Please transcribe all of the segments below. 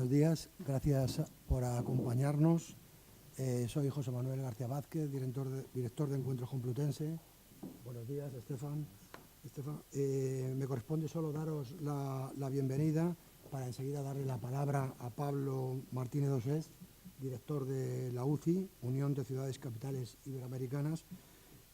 buenos días. Gracias por acompañarnos. Soy José Manuel García Vázquez, director de Encuentros Complutense. Buenos días, Stefan. Me corresponde solo daros la bienvenida para enseguida darle la palabra a Pablo Martínez Osés, director de la UCI, Unión de Ciudades Capitales Iberoamericanas,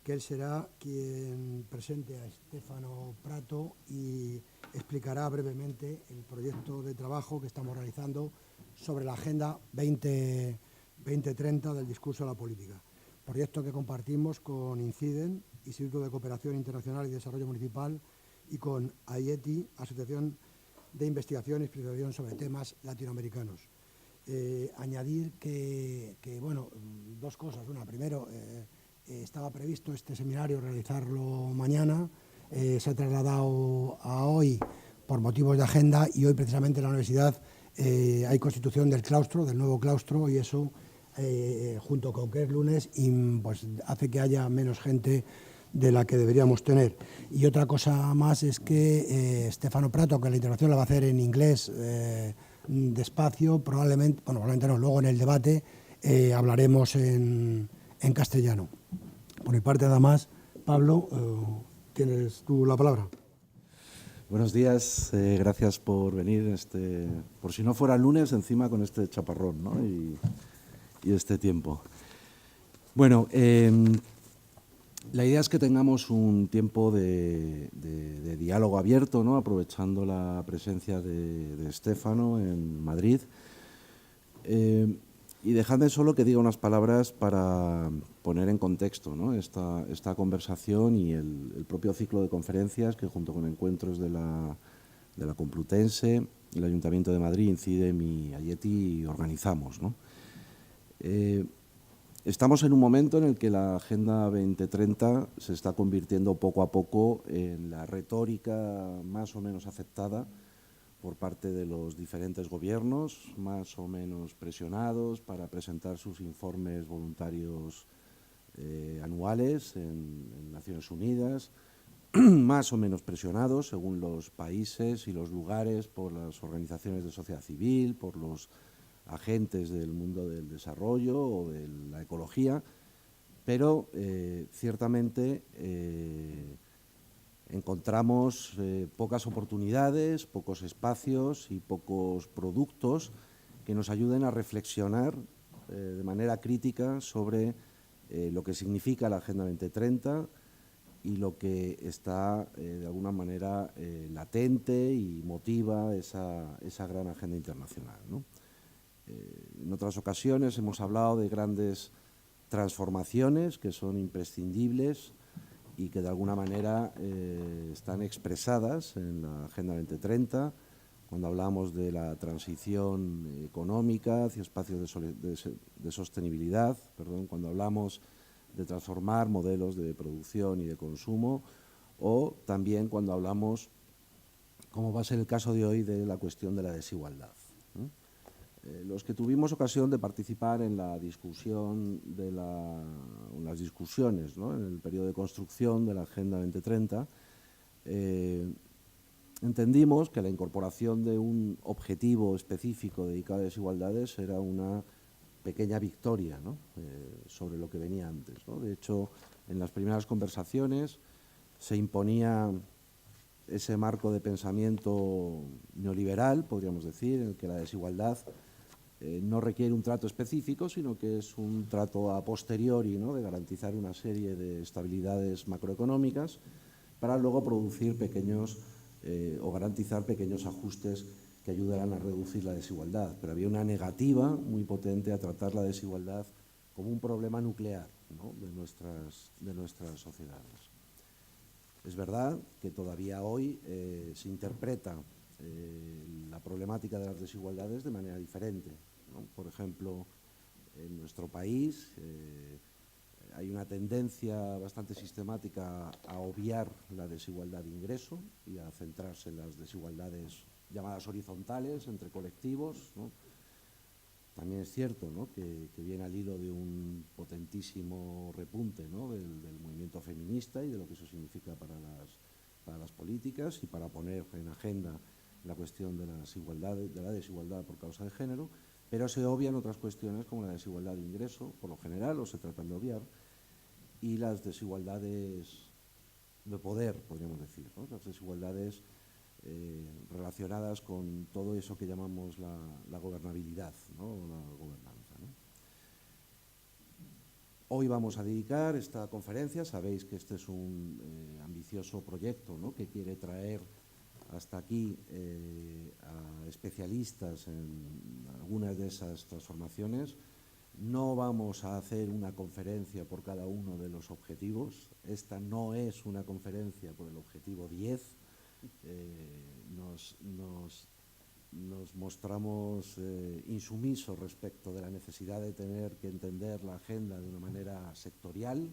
que él será quien presente a Stefano Prato y explicará brevemente el proyecto de trabajo que estamos realizando sobre la Agenda 2030 del discurso de la política. Proyecto que compartimos con INCIDEN, Instituto de Cooperación Internacional y Desarrollo Municipal, y con AIETI, Asociación de Investigación y Especialización sobre Temas Latinoamericanos. Añadir que, bueno, dos cosas. Una, primero, estaba previsto este seminario realizarlo mañana, se ha trasladado a hoy por motivos de agenda, y hoy precisamente en la universidad hay constitución del claustro, del nuevo claustro, y eso, junto con que es lunes, pues hace que haya menos gente de la que deberíamos tener. Y otra cosa más es que Stefano Prato, que la intervención la va a hacer en inglés despacio, probablemente no, luego en el debate hablaremos en castellano. Por mi parte, nada más. Pablo, tienes tú la palabra. Buenos días, gracias por venir. Por si no fuera lunes, encima con este chaparrón, ¿no? y este tiempo. Bueno, la idea es que tengamos un tiempo de diálogo abierto, ¿no? Aprovechando la presencia de Stefano en Madrid. Y dejadme solo que diga unas palabras para poner en contexto, ¿no? esta conversación y el propio ciclo de conferencias que, junto con Encuentros de la Complutense, el Ayuntamiento de Madrid, INCIDEM y AIETI organizamos, ¿no? Estamos en un momento en el que la Agenda 2030 se está convirtiendo poco a poco en la retórica más o menos aceptada por parte de los diferentes gobiernos, más o menos presionados para presentar sus informes voluntarios anuales en Naciones Unidas, más o menos presionados según los países y los lugares por las organizaciones de sociedad civil, por los agentes del mundo del desarrollo o de la ecología, pero ciertamente encontramos pocas oportunidades, pocos espacios y pocos productos que nos ayuden a reflexionar de manera crítica sobre lo que significa la Agenda 2030 y lo que está de alguna manera latente y motiva esa gran agenda internacional, ¿no? En otras ocasiones hemos hablado de grandes transformaciones que son imprescindibles y que de alguna manera están expresadas en la Agenda 2030, cuando hablamos de la transición económica hacia espacios de sostenibilidad, cuando hablamos de transformar modelos de producción y de consumo, o también cuando hablamos, como va a ser el caso de hoy, de la cuestión de la desigualdad. Los que tuvimos ocasión de participar en la discusión las discusiones, ¿no? en el periodo de construcción de la Agenda 2030, entendimos que la incorporación de un objetivo específico dedicado a desigualdades era una pequeña victoria, ¿no? Sobre lo que venía antes, ¿no? De hecho, en las primeras conversaciones se imponía ese marco de pensamiento neoliberal, podríamos decir, en el que la desigualdad no requiere un trato específico, sino que es un trato a posteriori, ¿no? De garantizar una serie de estabilidades macroeconómicas para luego producir pequeños o garantizar pequeños ajustes que ayudarán a reducir la desigualdad. Pero había una negativa muy potente a tratar la desigualdad como un problema nuclear, ¿no? de nuestras sociedades. Es verdad que todavía hoy se interpreta la problemática de las desigualdades de manera diferente, ¿no? Por ejemplo, en nuestro país hay una tendencia bastante sistemática a obviar la desigualdad de ingreso y a centrarse en las desigualdades llamadas horizontales entre colectivos, ¿no? También es cierto, ¿no? que viene al hilo de un potentísimo repunte, ¿no? del movimiento feminista y de lo que eso significa para las políticas y para poner en agenda la cuestión de la desigualdad por causa de género, pero se obvian otras cuestiones como la desigualdad de ingreso, por lo general, o se tratan de obviar, y las desigualdades de poder, podríamos decir, ¿no? Las desigualdades relacionadas con todo eso que llamamos la gobernabilidad, ¿no? O la gobernanza, ¿no? Hoy vamos a dedicar esta conferencia, sabéis que este es un ambicioso proyecto, ¿no? Que quiere traer hasta aquí a especialistas en algunas de esas transformaciones. No vamos a hacer una conferencia por cada uno de los objetivos. Esta no es una conferencia por el objetivo 10. Nos mostramos insumisos respecto de la necesidad de tener que entender la agenda de una manera sectorial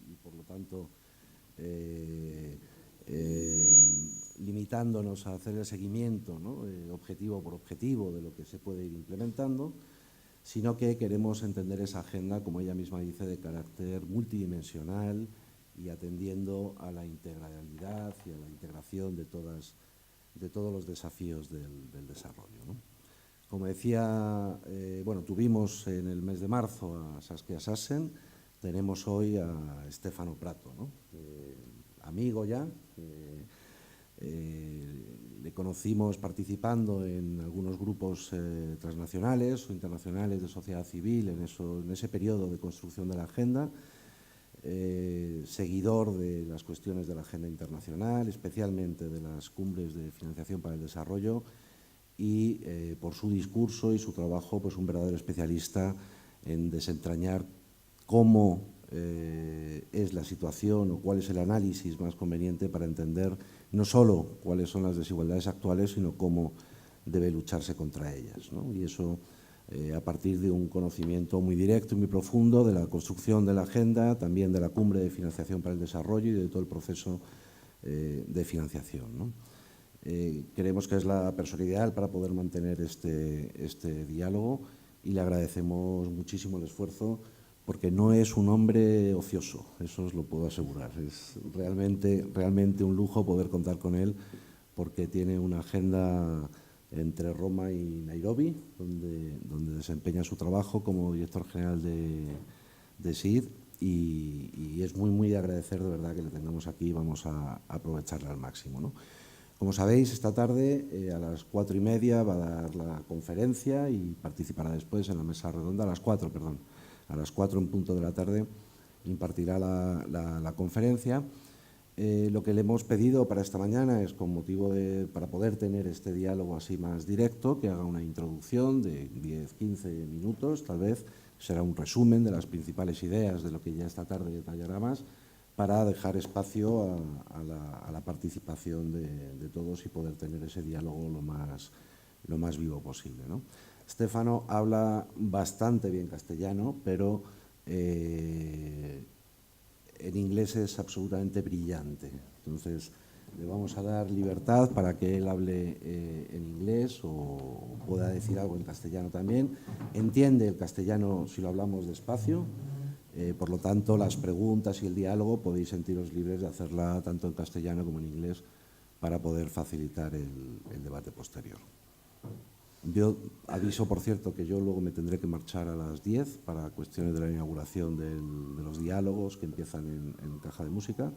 y por lo tanto limitándonos a hacer el seguimiento, ¿no? Objetivo por objetivo de lo que se puede ir implementando, sino que queremos entender esa agenda, como ella misma dice, de carácter multidimensional y atendiendo a la integralidad y a la integración de todos los desafíos del desarrollo, ¿no? Como decía, bueno, tuvimos en el mes de marzo a Saskia Sassen, tenemos hoy a Stefano Prato, ¿no? Amigo ya, le conocimos participando en algunos grupos transnacionales o internacionales de sociedad civil en ese periodo de construcción de la agenda, seguidor de las cuestiones de la agenda internacional, especialmente de las cumbres de financiación para el desarrollo y por su discurso y su trabajo, pues un verdadero especialista en desentrañar cómo es la situación o cuál es el análisis más conveniente para entender no solo cuáles son las desigualdades actuales, sino cómo debe lucharse contra ellas, ¿no? Y eso a partir de un conocimiento muy directo y muy profundo de la construcción de la agenda, también de la cumbre de financiación para el desarrollo y de todo el proceso de financiación, ¿no? Creemos que es la persona ideal para poder mantener este diálogo y le agradecemos muchísimo el esfuerzo porque no es un hombre ocioso, eso os lo puedo asegurar. Es realmente un lujo poder contar con él porque tiene una agenda entre Roma y Nairobi, donde desempeña su trabajo como director general de SID y es muy de agradecer de verdad que le tengamos aquí y vamos a aprovecharla al máximo, ¿no? Como sabéis, esta tarde a las 4:30 va a dar la conferencia y participará después en la mesa redonda, a las 4 en punto de la tarde impartirá la conferencia. Lo que le hemos pedido para esta mañana es con motivo para poder tener este diálogo así más directo, que haga una introducción de 10-15 minutos, tal vez será un resumen de las principales ideas de lo que ya esta tarde detallará más, para dejar espacio a la participación de todos y poder tener ese diálogo lo más vivo posible, ¿no? Stefano habla bastante bien castellano, pero en inglés es absolutamente brillante. Entonces, le vamos a dar libertad para que él hable en inglés o pueda decir algo en castellano también. Entiende el castellano si lo hablamos despacio. Por lo tanto, las preguntas y el diálogo podéis sentiros libres de hacerla tanto en castellano como en inglés para poder facilitar el debate posterior. Yo aviso, por cierto, que yo luego me tendré que marchar a las 10 para cuestiones de la inauguración de los diálogos que empiezan en Caja de Música,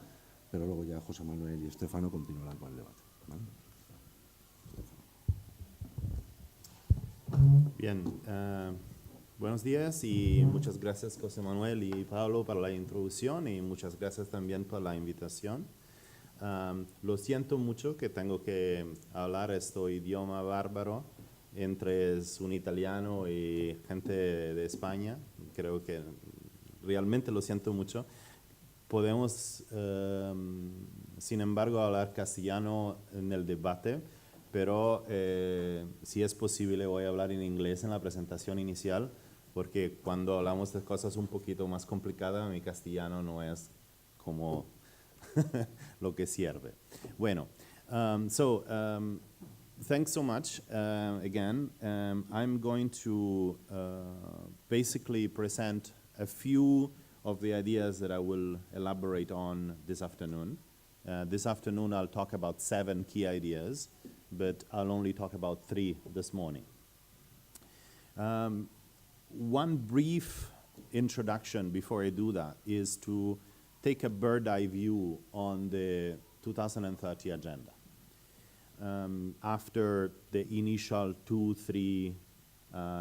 pero luego ya José Manuel y Stefano continuarán con el debate, ¿vale? Bien, buenos días y muchas gracias José Manuel y Pablo para la introducción y muchas gracias también por la invitación. Lo siento mucho que tengo que hablar este idioma bárbaro entre un italiano y gente de España. Creo que realmente lo siento mucho. Podemos, sin embargo, hablar castellano en el debate, pero si es posible voy a hablar en inglés en la presentación inicial, porque cuando hablamos de cosas un poquito más complicadas, mi castellano no es como lo que sirve. Bueno, thanks so much again. I'm going to basically present a few of the ideas that I will elaborate on this afternoon. This afternoon I'll talk about 7 key ideas. but I'll only talk about 3 this morning. One brief introduction before I do that is to take a bird's-eye view on the 2030 agenda. After the initial 2-3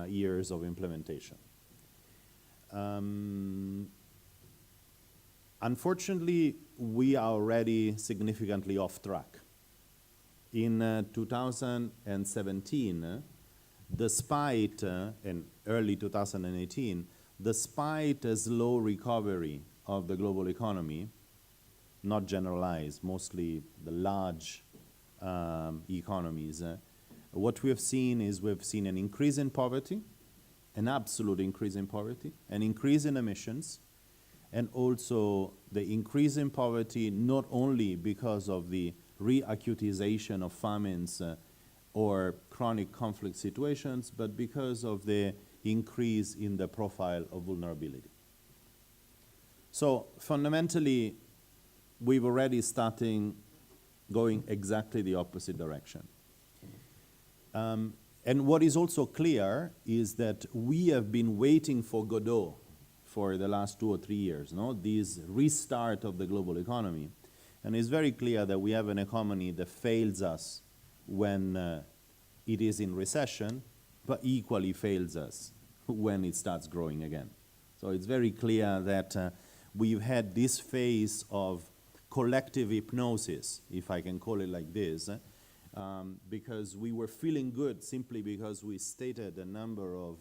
years of implementation. Unfortunately, we are already significantly off track. In 2017, despite, in early 2018, despite a slow recovery of the global economy, not generalized, mostly the large economies, what we have seen is we've seen an increase in poverty, an absolute increase in poverty, an increase in emissions, and also the increase in poverty not only because of the re-acutization of famines or chronic conflict situations, but because of the increase in the profile of vulnerability. So fundamentally, we've already started going exactly the opposite direction. And what is also clear is that we have been waiting for Godot for the last 2 or 3 years, no? This restart of the global economy. And it's very clear that we have an economy that fails us when it is in recession, but equally fails us when it starts growing again. So it's very clear that we've had this phase of collective hypnosis, if I can call it like this, because we were feeling good simply because we stated a number of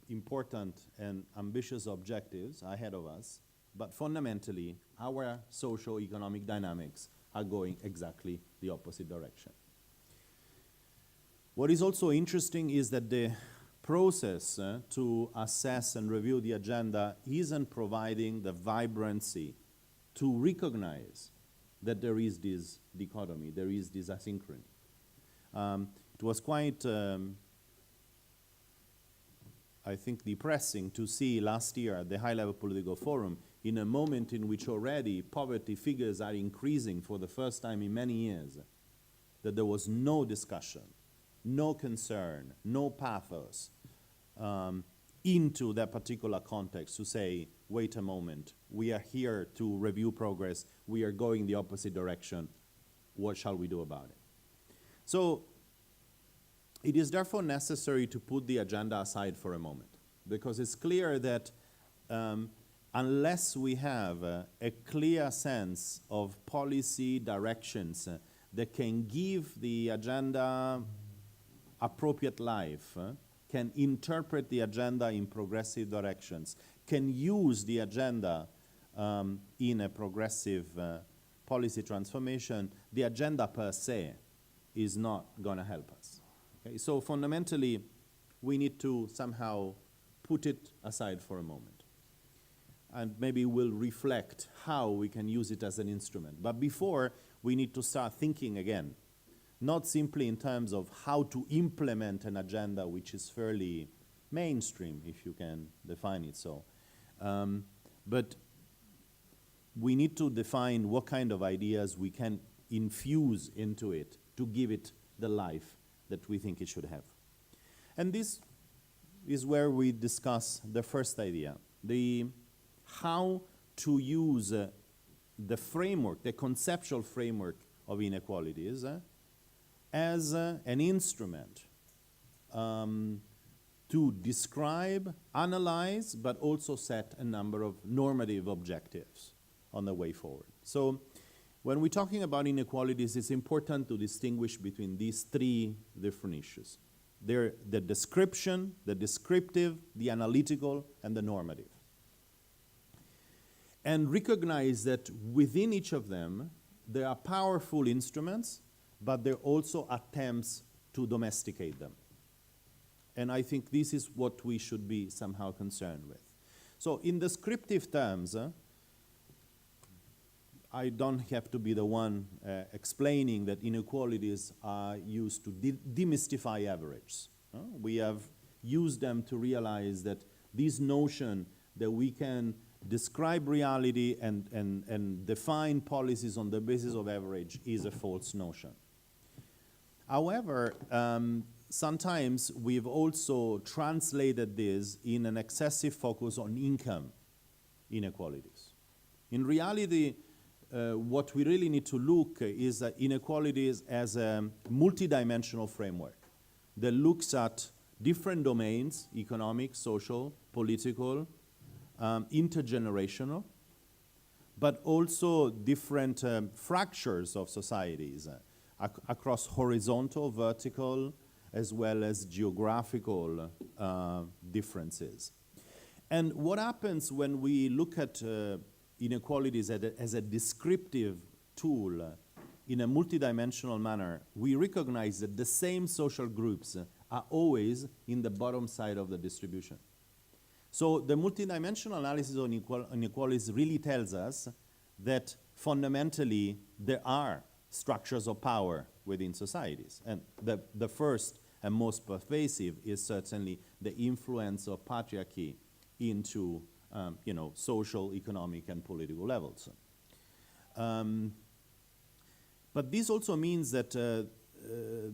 important and ambitious objectives ahead of us, but fundamentally, our socio-economic dynamics are going exactly the opposite direction. What is also interesting is that the process to assess and review the agenda isn't providing the vibrancy to recognize that there is this dichotomy, there is this asynchrony. It was quite, I think, depressing to see last year at the high-level political forum, in a moment in which already poverty figures are increasing for the first time in many years, that there was no discussion, no concern, no pathos into that particular context to say, wait a moment, we are here to review progress, we are going the opposite direction, what shall we do about it? So it is therefore necessary to put the agenda aside for a moment, because it's clear that unless we have a clear sense of policy directions that can give the agenda appropriate life, can interpret the agenda in progressive directions, can use the agenda in a progressive policy transformation, the agenda per se is not going to help us. Okay? So fundamentally, we need to somehow put it aside for a moment. And maybe we'll reflect how we can use it as an instrument. But before, we need to start thinking again, not simply in terms of how to implement an agenda which is fairly mainstream, if you can define it so, but we need to define what kind of ideas we can infuse into it to give it the life that we think it should have. And this is where we discuss the first idea, the how to use the framework, the conceptual framework of inequalities as an instrument to describe, analyze, but also set a number of normative objectives on the way forward. So when we're talking about inequalities, it's important to distinguish between these 3 different issues. They're the description, the descriptive, the analytical, and the normative. And recognize that within each of them, there are powerful instruments, but there are also attempts to domesticate them. And I think this is what we should be somehow concerned with. So in descriptive terms, I don't have to be the one explaining that inequalities are used to demystify averages. We have used them to realize that this notion that we can describe reality and define policies on the basis of average is a false notion. However, sometimes we've also translated this in an excessive focus on income inequalities. In reality, what we really need to look is at inequalities as a multidimensional framework that looks at different domains, economic, social, political, intergenerational, but also different fractures of societies across horizontal, vertical, as well as geographical differences. And what happens when we look at inequalities as a descriptive tool in a multidimensional manner, we recognize that the same social groups are always in the bottom side of the distribution. So the multidimensional analysis on inequalities really tells us that fundamentally there are structures of power within societies. And the first and most pervasive is certainly the influence of patriarchy into social, economic, and political levels. But this also means that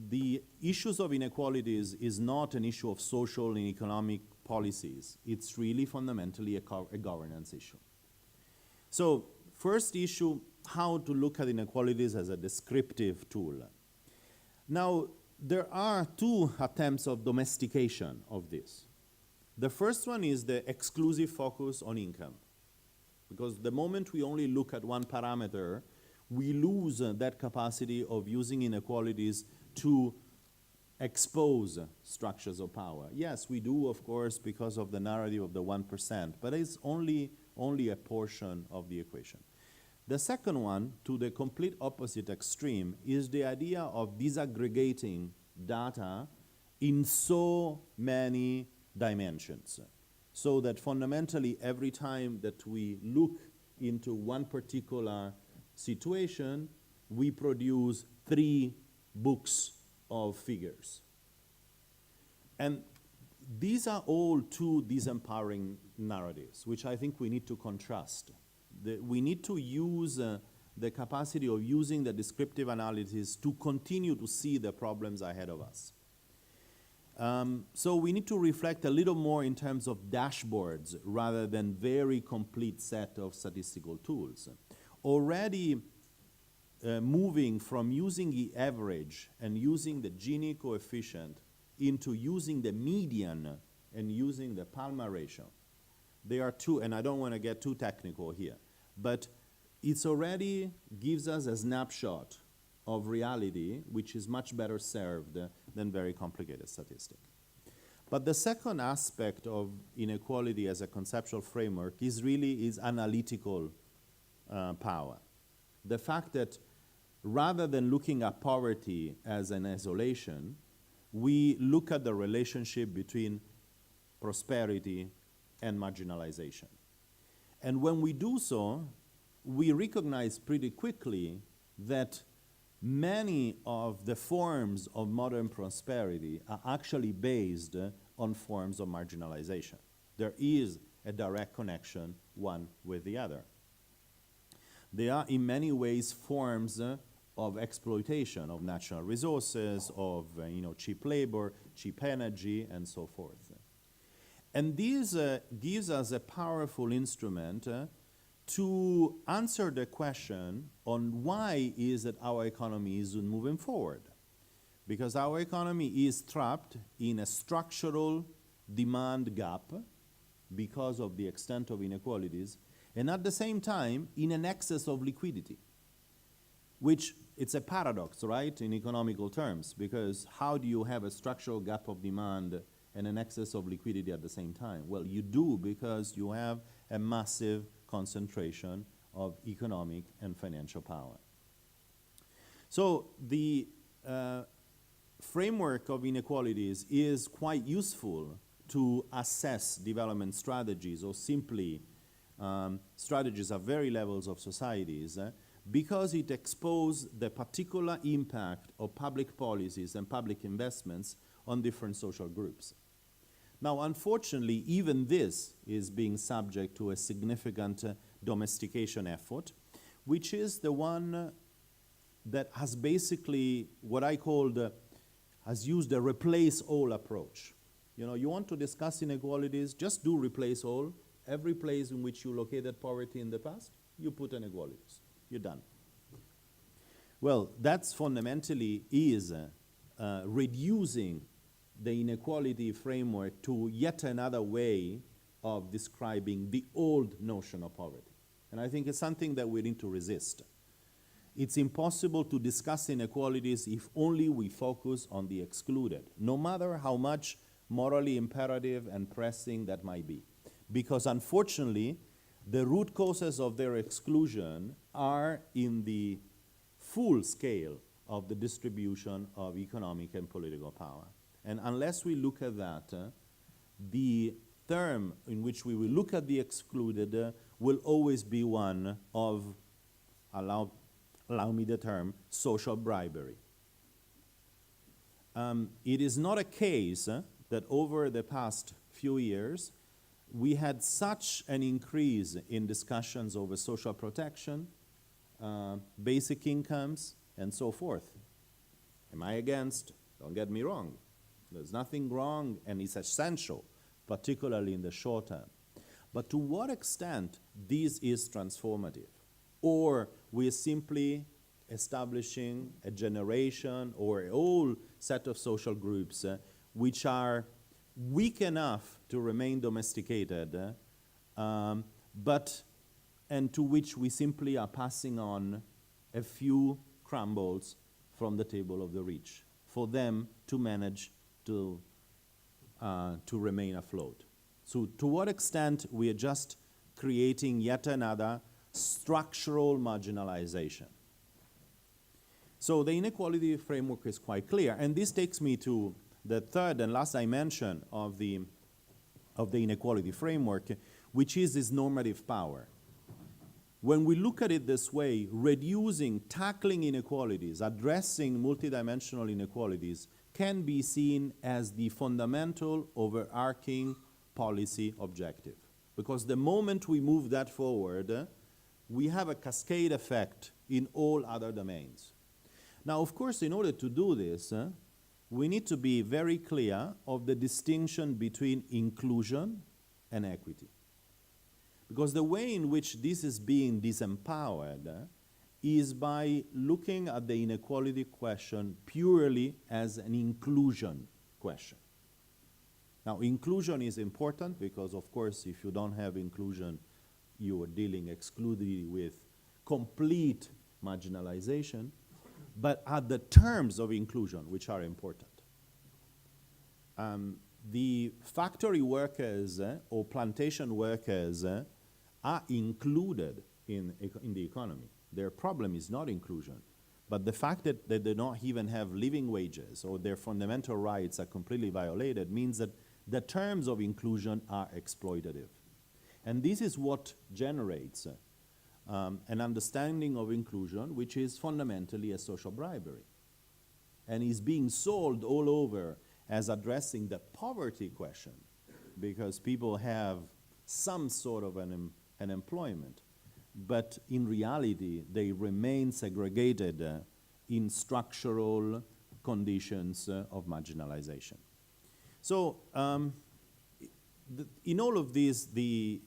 the issues of inequalities is not an issue of social and economic policies. It's really fundamentally a governance issue. So, first issue, how to look at inequalities as a descriptive tool. Now, there are two attempts of domestication of this. The first one is the exclusive focus on income. Because the moment we only look at one parameter, we lose that capacity of using inequalities to expose structures of power. Yes, we do, of course, because of the narrative of the 1%, but it's only a portion of the equation. The second one, to the complete opposite extreme, is the idea of disaggregating data in so many dimensions, so that fundamentally every time that we look into one particular situation, we produce 3 books of figures. And these are all two disempowering narratives, which I think we need to contrast. We need to use the capacity of using the descriptive analysis to continue to see the problems ahead of us. So we need to reflect a little more in terms of dashboards rather than very complete set of statistical tools. Already moving from using the average and using the Gini coefficient into using the median and using the Palma ratio. They are two, and I don't want to get too technical here, but it's already gives us a snapshot of reality, which is much better served than very complicated statistics. But the second aspect of inequality as a conceptual framework is analytical power. The fact that rather than looking at poverty as an isolation, we look at the relationship between prosperity and marginalization. And when we do so, we recognize pretty quickly that many of the forms of modern prosperity are actually based on forms of marginalization. There is a direct connection one with the other. They are in many ways forms of exploitation of natural resources, of cheap labor, cheap energy, and so forth. And this gives us a powerful instrument to answer the question on why is it our economy isn't moving forward. Because our economy is trapped in a structural demand gap because of the extent of inequalities, and at the same time in an excess of liquidity, which it's a paradox, right, in economical terms, because how do you have a structural gap of demand and an excess of liquidity at the same time? Well, you do, because you have a massive concentration of economic and financial power. So the framework of inequalities is quite useful to assess development strategies, or simply strategies at various levels of societies, because it exposes the particular impact of public policies and public investments on different social groups. Now, unfortunately, even this is being subject to a significant domestication effort, which is the one that has basically what I call has used a replace all approach. You know, you want to discuss inequalities, just do replace all. Every place in which you located poverty in the past, you put inequalities. You're done. Well, that's fundamentally is reducing the inequality framework to yet another way of describing the old notion of poverty. And I think it's something that we need to resist. It's impossible to discuss inequalities if only we focus on the excluded, no matter how much morally imperative and pressing that might be. Because unfortunately, the root causes of their exclusion are in the full scale of the distribution of economic and political power. And unless we look at that, the term in which we will look at the excluded will always be one of, allow me the term, social bribery. It is not a case that over the past few years we had such an increase in discussions over social protection, basic incomes, and so forth. Am I against? Don't get me wrong. There's nothing wrong, and it's essential, particularly in the short term. But to what extent this is transformative? Or we're simply establishing a generation or a whole set of social groups which are weak enough to remain domesticated, and to which we simply are passing on a few crumbles from the table of the rich for them to manage to remain afloat. So to what extent we are just creating yet another structural marginalization. So the inequality framework is quite clear, and this takes me to the third and last dimension of the inequality framework, which is this normative power. When we look at it this way, tackling inequalities, addressing multidimensional inequalities can be seen as the fundamental overarching policy objective. Because the moment we move that forward, we have a cascade effect in all other domains. Now, of course, in order to do this, we need to be very clear of the distinction between inclusion and equity. Because the way in which this is being disempowered is by looking at the inequality question purely as an inclusion question. Now, inclusion is important because, of course, if you don't have inclusion, you are dealing exclusively with complete marginalization, but at the terms of inclusion, which are important. The factory workers or plantation workers are included in the economy. Their problem is not inclusion, but the fact that they do not even have living wages or their fundamental rights are completely violated means that the terms of inclusion are exploitative. And this is what generates an understanding of inclusion, which is fundamentally a social bribery, and is being sold all over as addressing the poverty question, because people have some sort of an employment, but in reality they remain segregated in structural conditions of marginalization. So in all of this, to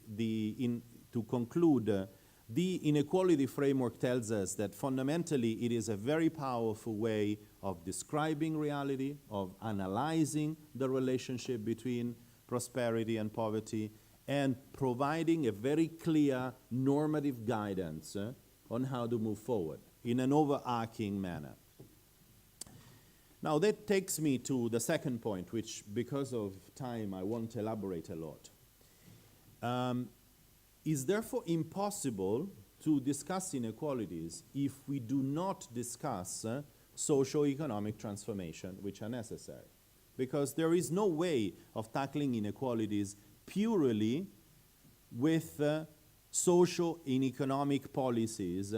conclude, the inequality framework tells us that fundamentally it is a very powerful way of describing reality, of analyzing the relationship between prosperity and poverty, and providing a very clear normative guidance on how to move forward in an overarching manner. Now that takes me to the second point, which because of time I won't elaborate a lot. It's therefore impossible to discuss inequalities if we do not discuss socio-economic transformation, which are necessary. Because there is no way of tackling inequalities purely with social and economic policies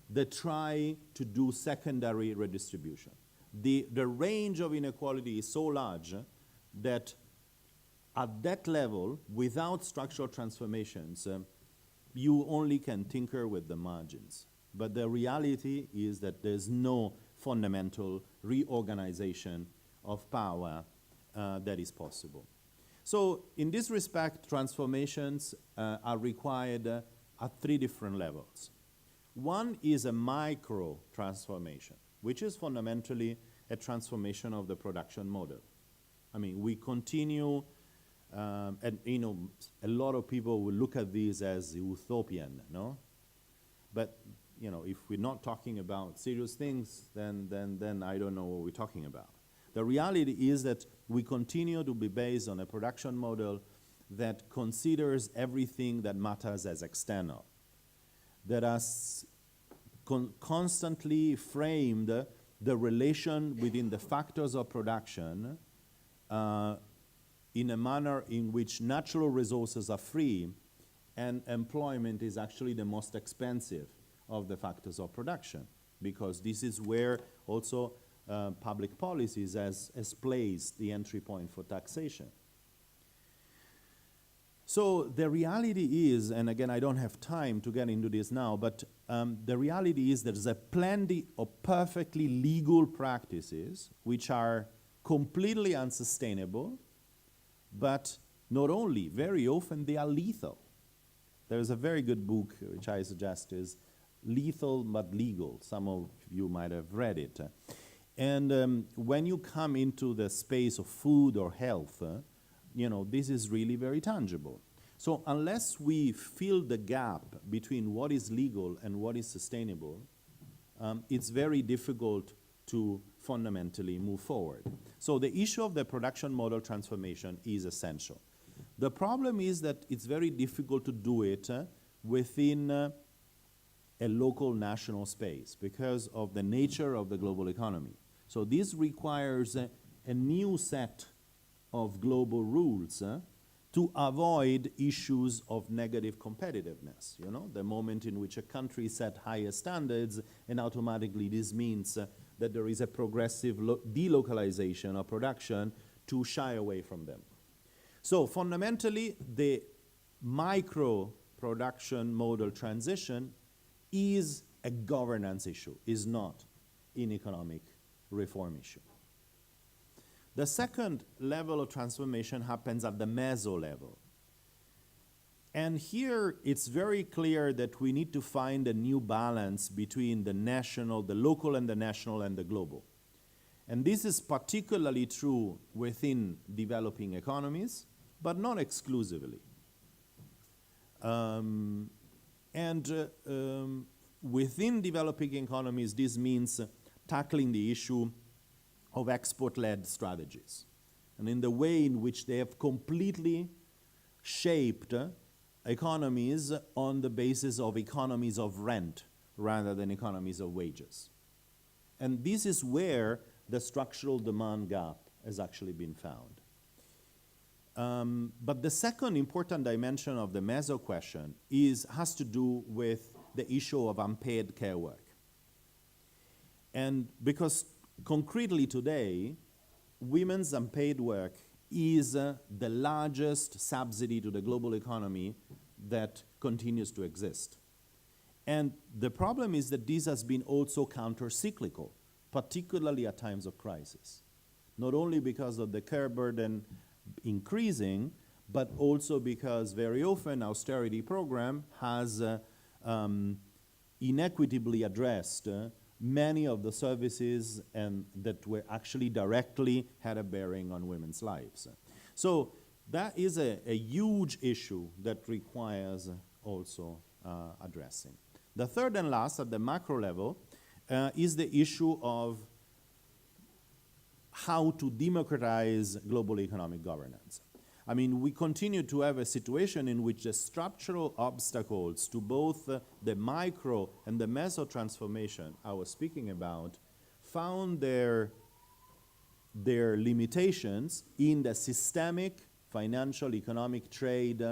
that try to do secondary redistribution. The range of inequality is so large that at that level, without structural transformations, you only can tinker with the margins. but the reality is that there's no fundamental reorganization of power that is possible. So in this respect, transformations are required at three different levels. One is a micro transformation, which is fundamentally a transformation of the production model. I mean, we continue, and you know, a lot of people will look at this as utopian, no? But you know, if we're not talking about serious things, then I don't know what we're talking about. The reality is that we continue to be based on a production model that considers everything that matters as external, that has constantly framed the relation within the factors of production in a manner in which natural resources are free and employment is actually the most expensive of the factors of production, because this is where also public policies has placed the entry point for taxation. So the reality is, and again, I don't have time to get into this now, but the reality is there's a plenty of perfectly legal practices which are completely unsustainable, but not only, very often they are lethal. There's a very good book which I suggest is Lethal but Legal. Some of you might have read it. And when you come into the space of food or health, you know, this is really very tangible. So unless we fill the gap between what is legal and what is sustainable, it's very difficult to fundamentally move forward. So the issue of the production model transformation is essential. The problem is that it's very difficult to do it within a local national space because of the nature of the global economy. So this requires a new set of global rules to avoid issues of negative competitiveness. You know, the moment in which a country set higher standards, and automatically this means that there is a progressive delocalization of production to shy away from them. So fundamentally, the micro production model transition is a governance issue, is not an economic reform issue. The second level of transformation happens at the meso level. And here it's very clear that we need to find a new balance between the national, the local and the national and the global. And this is particularly true within developing economies, but not exclusively. Within developing economies, this means tackling the issue of export-led strategies, and in the way in which they have completely shaped economies on the basis of economies of rent rather than economies of wages. And this is where the structural demand gap has actually been found. But the second important dimension of the meso question has to do with the issue of unpaid care work. And because concretely today, women's unpaid work is the largest subsidy to the global economy that continues to exist. And the problem is that this has been also counter-cyclical, particularly at times of crisis. Not only because of the care burden increasing, but also because very often austerity program has inequitably addressed many of the services and that were actually directly had a bearing on women's lives. So that is a huge issue that requires also addressing. The third and last at the macro level is the issue of how to democratize global economic governance. I mean, we continue to have a situation in which the structural obstacles to both the micro and the meso transformation I was speaking about found their limitations in the systemic financial, economic, trade,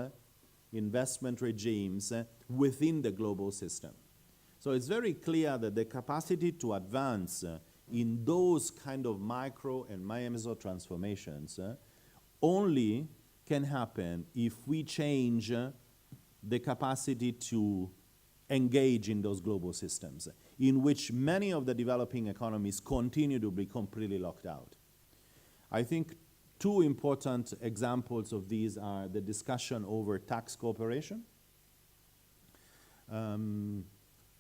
investment regimes within the global system. So it's very clear that the capacity to advance in those kind of micro and meso transformations only can happen if we change the capacity to engage in those global systems, in which many of the developing economies continue to be completely locked out. I think two important examples of these are the discussion over tax cooperation.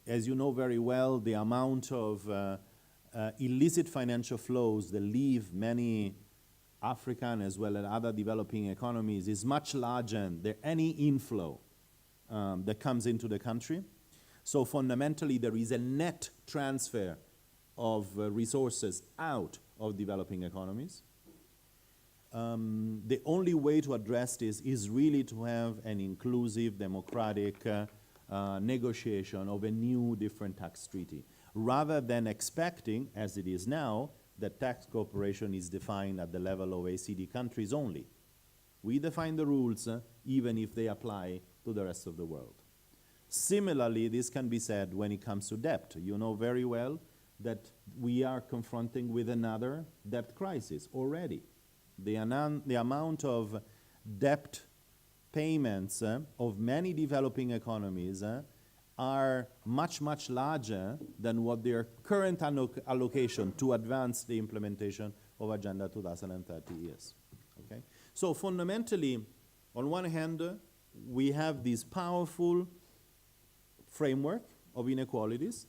As you know very well, the amount of illicit financial flows that leave many African as well as other developing economies is much larger than any inflow that comes into the country. So fundamentally, there is a net transfer of resources out of developing economies. The only way to address this is really to have an inclusive, democratic negotiation of a new, different tax treaty, rather than expecting, as it is now, that tax cooperation is defined at the level of OECD countries only. We define the rules, even if they apply to the rest of the world. Similarly, this can be said when it comes to debt. You know very well that we are confronting with another debt crisis already. The amount of debt payments of many developing economies are much, much larger than what their current allocation to advance the implementation of Agenda 2030 is. Okay? So fundamentally, on one hand, we have this powerful framework of inequalities,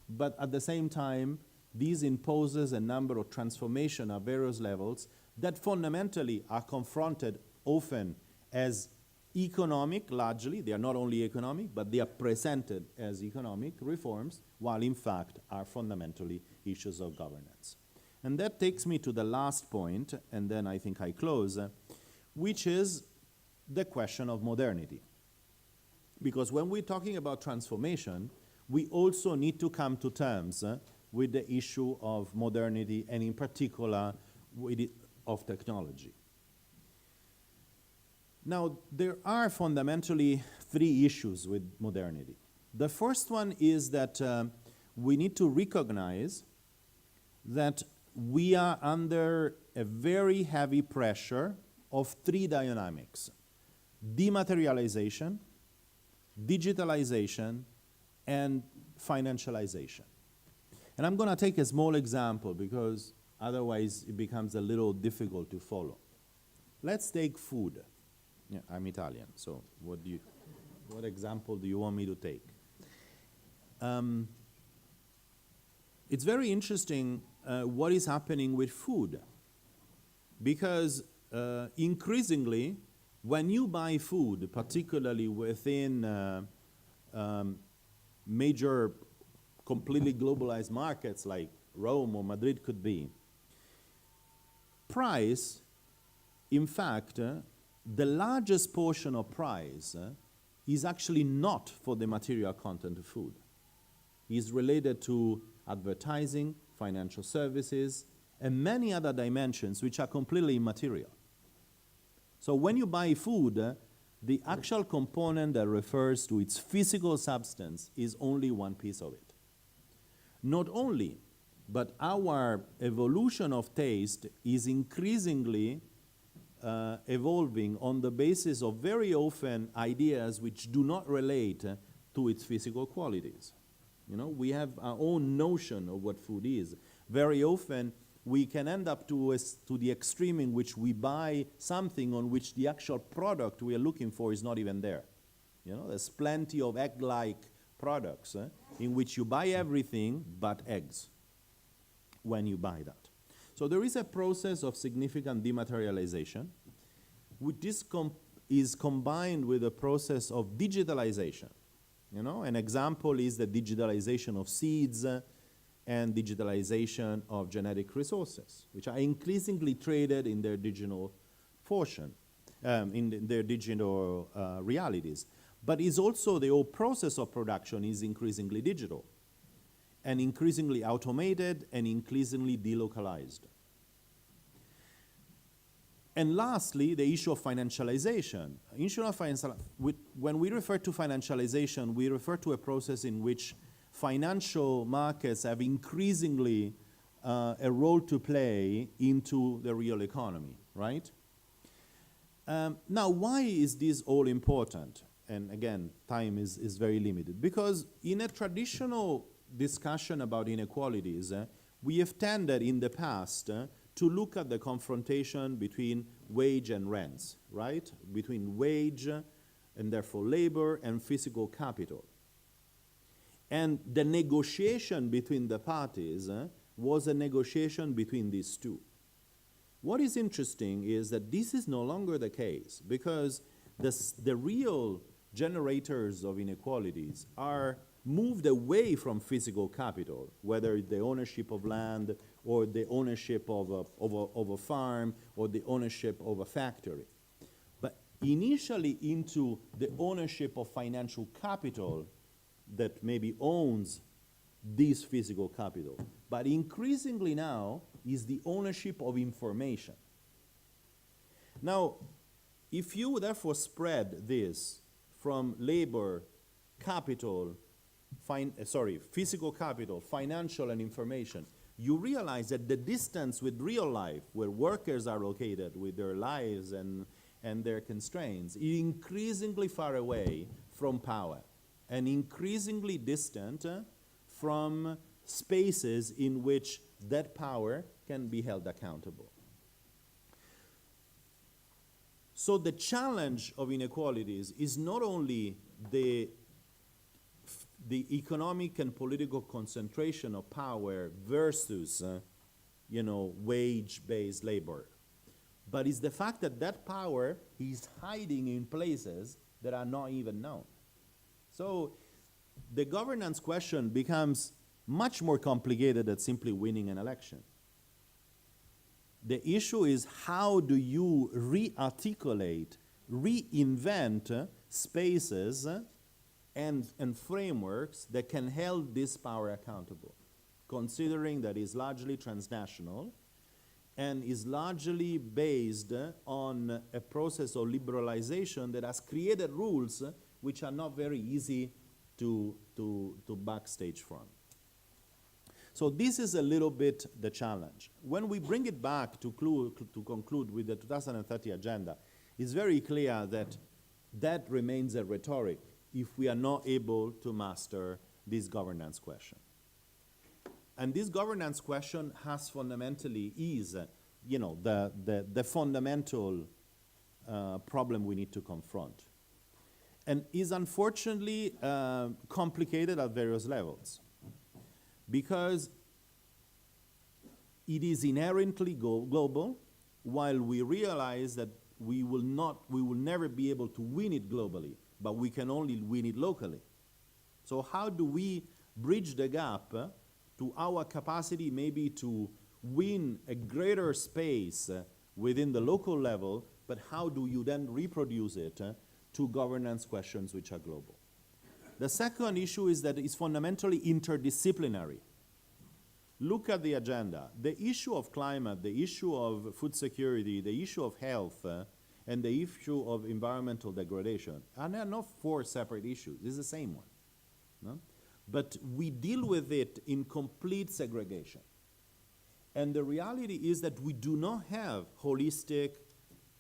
but at the same time, this imposes a number of transformations at various levels that fundamentally are confronted often as economic, largely. They are not only economic, but they are presented as economic reforms, while in fact are fundamentally issues of governance. And that takes me to the last point, and then I think I close, which is the question of modernity. Because when we're talking about transformation, we also need to come to terms with the issue of modernity, and in particular of technology. Now, there are fundamentally three issues with modernity. The first one is that we need to recognize that we are under a very heavy pressure of three dynamics: dematerialization, digitalization, and financialization. And I'm going to take a small example because otherwise it becomes a little difficult to follow. Let's take food. Yeah, I'm Italian, so what example do you want me to take? It's very interesting what is happening with food, because increasingly, when you buy food, particularly within major, completely globalized markets like Rome or Madrid could be, price, in fact, the largest portion of price is actually not for the material content of food. It's related to advertising, financial services, and many other dimensions which are completely immaterial. So when you buy food, the actual component that refers to its physical substance is only one piece of it. Not only, but our evolution of taste is increasingly evolving on the basis of very often ideas which do not relate to its physical qualities. You know, we have our own notion of what food is. Very often, we can end up to the extreme in which we buy something on which the actual product we are looking for is not even there. You know, there's plenty of egg-like products in which you buy everything but eggs when you buy that. So there is a process of significant dematerialization, which is combined with a process of digitalization. You know, an example is the digitalization of seeds and digitalization of genetic resources, which are increasingly traded in their digital portion, in their digital realities. But it's also the whole process of production is increasingly digital, and increasingly automated, and increasingly delocalized. And lastly, the issue of financialization. When we refer to financialization, we refer to a process in which financial markets have increasingly a role to play into the real economy, right? Now, why is this all important? and again, time is very limited. Because in a traditional discussion about inequalities, we have tended in the past to look at the confrontation between wage and rents, right? Between wage and therefore labor and physical capital. And the negotiation between the parties was a negotiation between these two. What is interesting is that this is no longer the case, because the real generators of inequalities are moved away from physical capital, whether the ownership of land or the ownership of a farm or the ownership of a factory, but initially into the ownership of financial capital that maybe owns this physical capital. But increasingly now is the ownership of information. Now, if you therefore spread this from labor, capital, physical capital, financial and information, you realize that the distance with real life, where workers are located with their lives and their constraints, is increasingly far away from power and increasingly distant from spaces in which that power can be held accountable. So the challenge of inequalities is not only the economic and political concentration of power versus, wage-based labor, but it's the fact that that power is hiding in places that are not even known. So the governance question becomes much more complicated than simply winning an election. The issue is, how do you re-articulate, reinvent spaces and frameworks that can hold this power accountable, considering that it's largely transnational and is largely based on a process of liberalization that has created rules which are not very easy to backstage from. So this is a little bit the challenge. When we bring it back to conclude with the 2030 agenda, it's very clear that that remains a rhetoric if we are not able to master this governance question. And this governance question has fundamentally the fundamental problem we need to confront. And is unfortunately complicated at various levels, because it is inherently global, while we realize that we will never be able to win it globally, but we can only win it locally. So how do we bridge the gap to our capacity maybe to win a greater space within the local level, but how do you then reproduce it to governance questions which are global? The second issue is that it's fundamentally interdisciplinary. Look at the agenda. The issue of climate, the issue of food security, the issue of health, and the issue of environmental degradation are not four separate issues. It's the same one. No? But we deal with it in complete segregation. And the reality is that we do not have holistic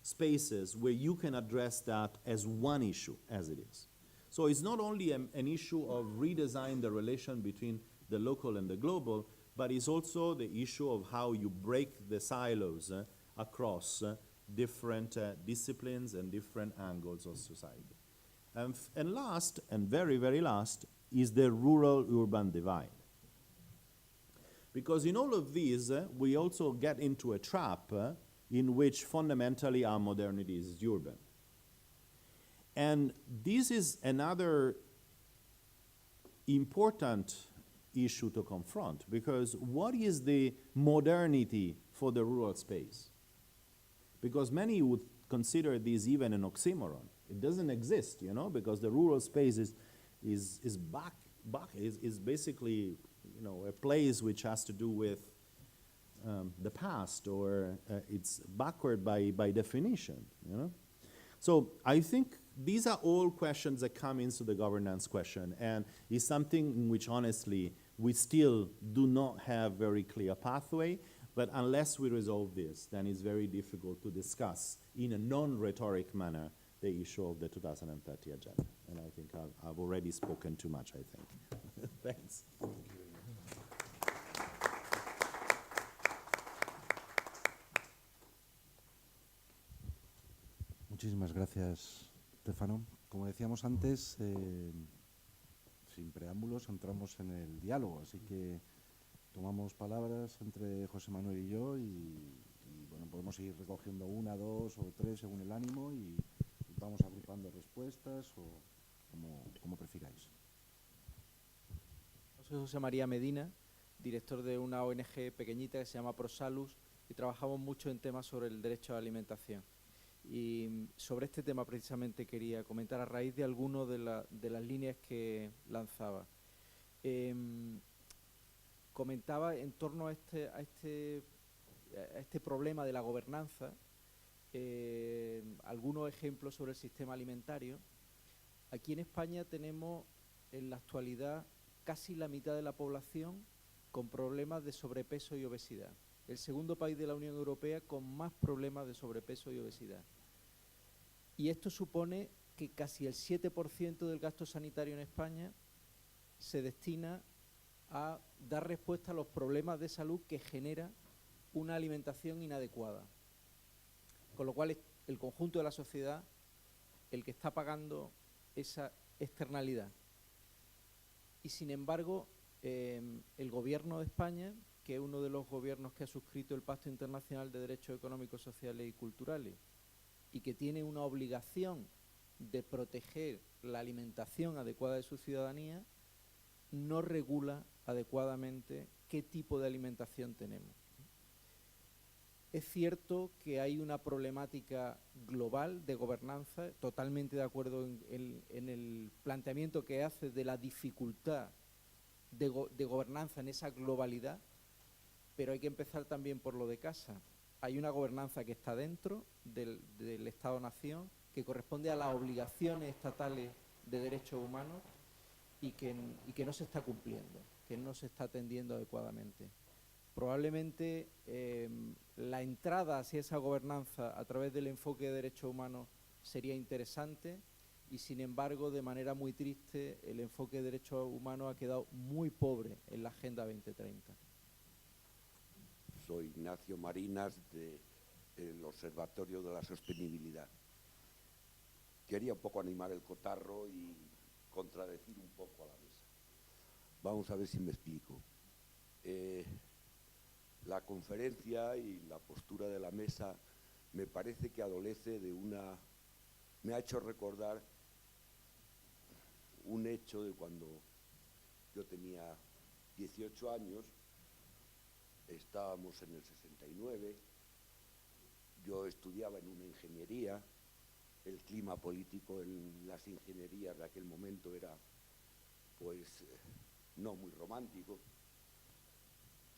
spaces where you can address that as one issue as it is. So it's not only an issue of redesign the relation between the local and the global, but it's also the issue of how you break the silos across different disciplines and different angles of society. And last, and very, very last, is the rural-urban divide. Because in all of these, we also get into a trap in which fundamentally our modernity is urban. And this is another important issue to confront, because what is the modernity for the rural space? Because many would consider this even an oxymoron. It doesn't exist, because the rural space is basically, a place which has to do with the past, or it's backward by definition, So I think these are all questions that come into the governance question, and is something in which honestly we still do not have very clear pathway, but unless we resolve this, then it's very difficult to discuss in a non-rhetoric manner the issue of the 2030 agenda. And I think I've already spoken too much, I think. Thanks. Muchísimas gracias, Stefano. Como decíamos antes, sin preámbulos entramos en el diálogo, así que tomamos palabras entre José Manuel y yo y bueno, podemos ir recogiendo una, dos o tres según el ánimo y vamos agrupando respuestas o como prefiráis. Soy José María Medina, director de una ONG pequeñita que se llama Prosalus y trabajamos mucho en temas sobre el derecho a la alimentación. Y sobre este tema precisamente quería comentar a raíz de algunas de las líneas que lanzaba. Comentaba en torno a este problema de la gobernanza, algunos ejemplos sobre el sistema alimentario. Aquí en España tenemos en la actualidad casi la mitad de la población con problemas de sobrepeso y obesidad. El segundo país de la Unión Europea con más problemas de sobrepeso y obesidad. Y esto supone que casi el 7% del gasto sanitario en España se destina a dar respuesta a los problemas de salud que genera una alimentación inadecuada. Con lo cual es el conjunto de la sociedad el que está pagando esa externalidad. Y sin embargo, el Gobierno de España, que es uno de los gobiernos que ha suscrito el Pacto Internacional de Derechos Económicos, Sociales y Culturales, y que tiene una obligación de proteger la alimentación adecuada de su ciudadanía, no regula adecuadamente qué tipo de alimentación tenemos. Es cierto que hay una problemática global de gobernanza, totalmente de acuerdo en el planteamiento que hace de la dificultad de gobernanza en esa globalidad, pero hay que empezar también por lo de casa. Hay una gobernanza que está dentro del Estado-Nación, que corresponde a las obligaciones estatales de derechos humanos y que no se está cumpliendo, que no se está atendiendo adecuadamente. Probablemente la entrada hacia esa gobernanza a través del enfoque de derechos humanos sería interesante y, sin embargo, de manera muy triste, el enfoque de derechos humanos ha quedado muy pobre en la Agenda 2030. Soy Ignacio Marinas del Observatorio de la Sostenibilidad. Quería un poco animar el cotarro y contradecir un poco a la mesa. Vamos a ver si me explico. La conferencia y la postura de la mesa me parece que adolece de me ha hecho recordar un hecho de cuando yo tenía 18 años, estábamos en el 69, yo estudiaba en una ingeniería, el clima político en las ingenierías de aquel momento era pues no muy romántico,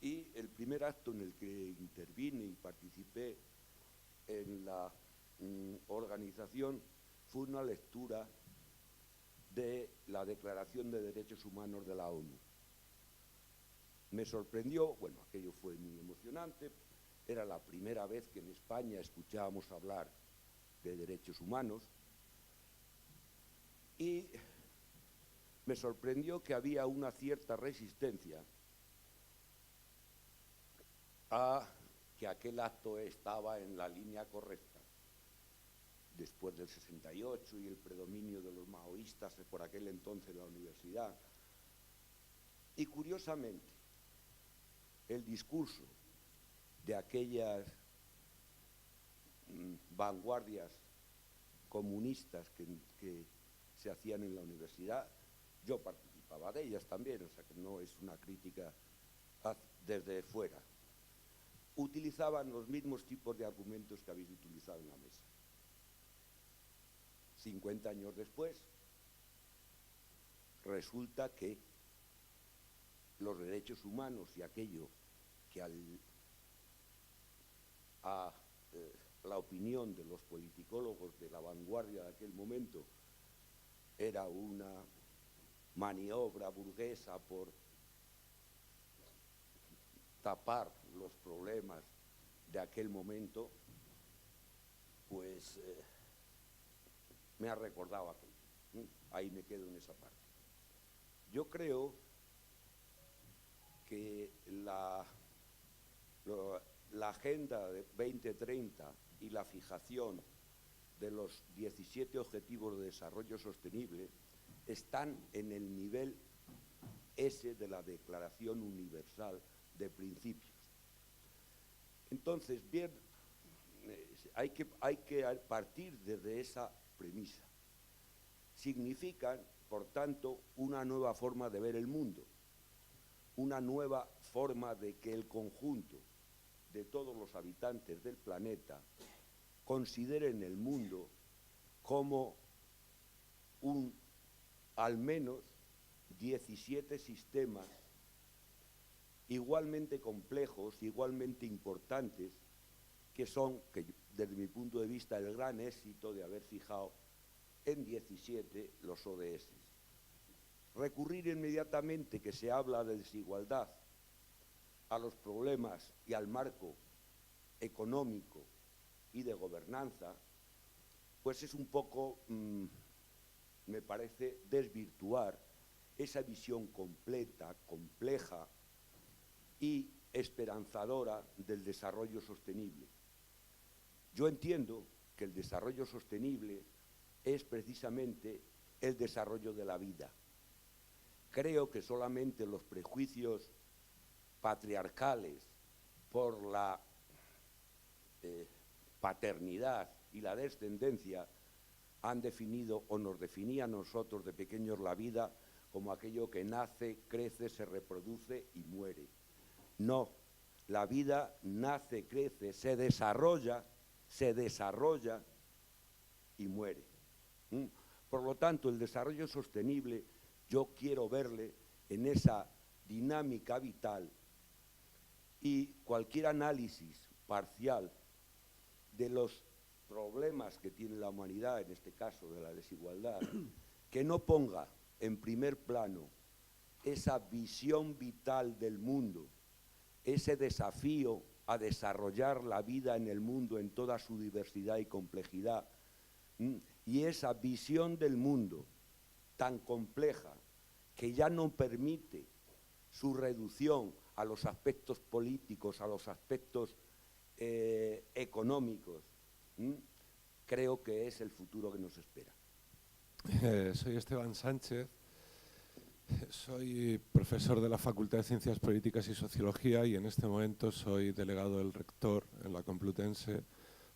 y el primer acto en el que intervine y participé en la organización fue una lectura de la Declaración de Derechos Humanos de la ONU. Me sorprendió, bueno, aquello fue muy emocionante, era la primera vez que en España escuchábamos hablar de derechos humanos y me sorprendió que había una cierta resistencia a que aquel acto estaba en la línea correcta. Después del 68 y el predominio de los maoístas por aquel entonces en la universidad. Y curiosamente, el discurso de aquellas vanguardias comunistas que se hacían en la universidad, yo participaba de ellas también, o sea que no es una crítica desde fuera. Utilizaban los mismos tipos de argumentos que habéis utilizado en la mesa. 50 años después, resulta que los derechos humanos y aquello que a la opinión de los politicólogos de la vanguardia de aquel momento era una maniobra burguesa por tapar los problemas de aquel momento, pues me ha recordado aquello. Ahí me quedo en esa parte. Yo creo que la Agenda de 2030 y la fijación de los 17 Objetivos de Desarrollo Sostenible están en el nivel S de la Declaración Universal de Principios. Entonces, bien, hay que partir desde esa premisa. Significan, por tanto, una nueva forma de ver el mundo, una nueva forma de que el conjunto de todos los habitantes del planeta consideren el mundo como al menos 17 sistemas igualmente complejos, igualmente importantes, que son, desde mi punto de vista, el gran éxito de haber fijado en 17 los ODS. Recurrir inmediatamente, que se habla de desigualdad, a los problemas y al marco económico y de gobernanza, pues es un poco, me parece, desvirtuar esa visión completa, compleja y esperanzadora del desarrollo sostenible. Yo entiendo que el desarrollo sostenible es precisamente el desarrollo de la vida. Creo que solamente los prejuicios patriarcales por la paternidad y la descendencia han definido o nos definían a nosotros de pequeños la vida como aquello que nace, crece, se reproduce y muere. No, la vida nace, crece, se desarrolla y muere. Por lo tanto, el desarrollo sostenible yo quiero verle en esa dinámica vital, y cualquier análisis parcial de los problemas que tiene la humanidad, en este caso de la desigualdad, que no ponga en primer plano esa visión vital del mundo, ese desafío a desarrollar la vida en el mundo en toda su diversidad y complejidad, y esa visión del mundo tan compleja que ya no permite su reducción a los aspectos políticos, a los aspectos económicos, creo que es el futuro que nos espera. Soy Esteban Sánchez, soy profesor de la Facultad de Ciencias Políticas y Sociología y en este momento soy delegado del rector en la Complutense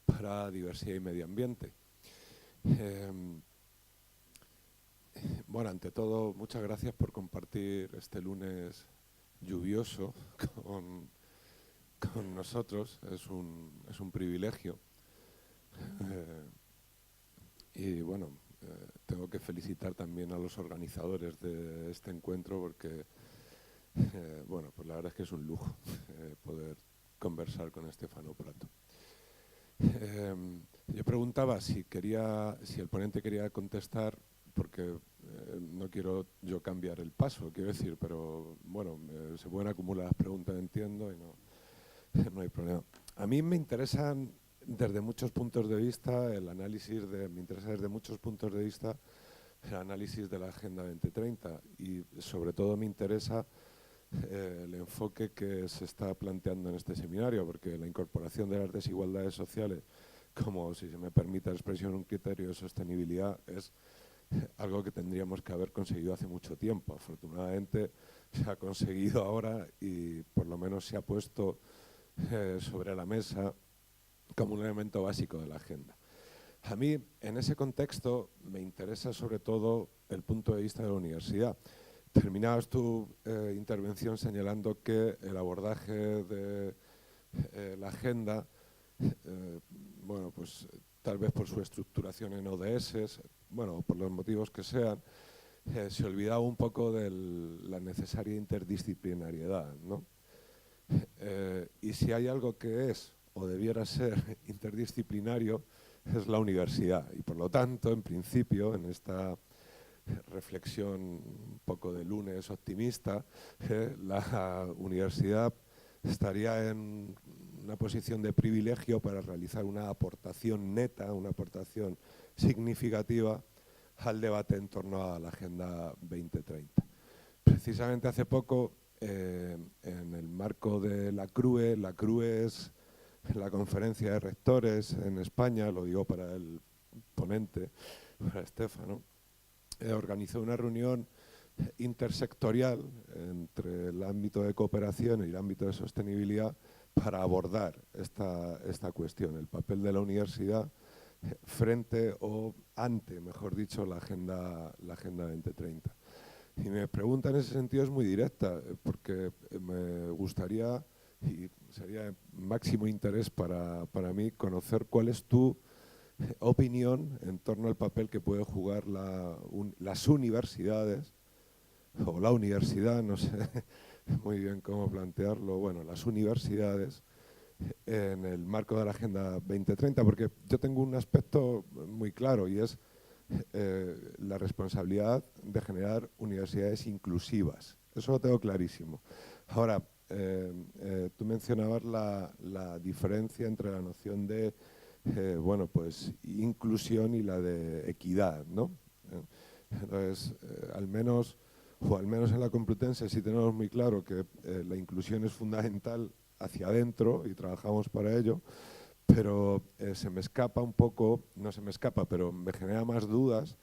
para Diversidad y Medio Ambiente. Bueno, ante todo, muchas gracias por compartir este lunes lluvioso con nosotros. Es un privilegio. Y bueno, tengo que felicitar también a los organizadores de este encuentro porque, bueno, pues la verdad es que es un lujo poder conversar con Stefano Prato. Yo preguntaba si el ponente quería contestar, porque no quiero yo cambiar el paso, quiero decir, pero bueno, se pueden acumular las preguntas, entiendo, y no hay problema. A mí me interesan desde muchos puntos de vista me interesa desde muchos puntos de vista el análisis de la Agenda 2030 y sobre todo me interesa el enfoque que se está planteando en este seminario, porque la incorporación de las desigualdades sociales como, si se me permite la expresión, un criterio de sostenibilidad es algo que tendríamos que haber conseguido hace mucho tiempo. Afortunadamente se ha conseguido ahora y por lo menos se ha puesto sobre la mesa como un elemento básico de la agenda. A mí, en ese contexto, me interesa sobre todo el punto de vista de la universidad. Terminabas tu intervención señalando que el abordaje de la agenda, bueno, pues tal vez por su estructuración en ODS, bueno, por los motivos que sean, se olvidaba un poco de la necesaria interdisciplinariedad, ¿no? Y si hay algo que es o debiera ser interdisciplinario, es la universidad. Y por lo tanto, en principio, en esta reflexión un poco de lunes optimista, la universidad estaría en una posición de privilegio para realizar una aportación neta, una aportación significativa al debate en torno a la Agenda 2030. Precisamente hace poco, en el marco de la CRUE es la conferencia de rectores en España, lo digo para el ponente, para Stefano, organizó una reunión intersectorial entre el ámbito de cooperación y el ámbito de sostenibilidad para abordar esta cuestión, el papel de la universidad frente o ante, mejor dicho, la Agenda 2030. Y mi pregunta en ese sentido es muy directa, porque me gustaría, y sería de máximo interés para mí, conocer cuál es tu opinión en torno al papel que puede jugar las universidades, o la universidad, no sé muy bien cómo plantearlo, bueno, las universidades en el marco de la Agenda 2030, porque yo tengo un aspecto muy claro y es la responsabilidad de generar universidades inclusivas. Eso lo tengo clarísimo. Ahora, tú mencionabas la diferencia entre la noción de bueno, pues inclusión y la de equidad, ¿no? Entonces, al menos en la Complutense sí tenemos muy claro que la inclusión es fundamental hacia adentro y trabajamos para ello, pero se me escapa un poco, no se me escapa, pero me genera más dudas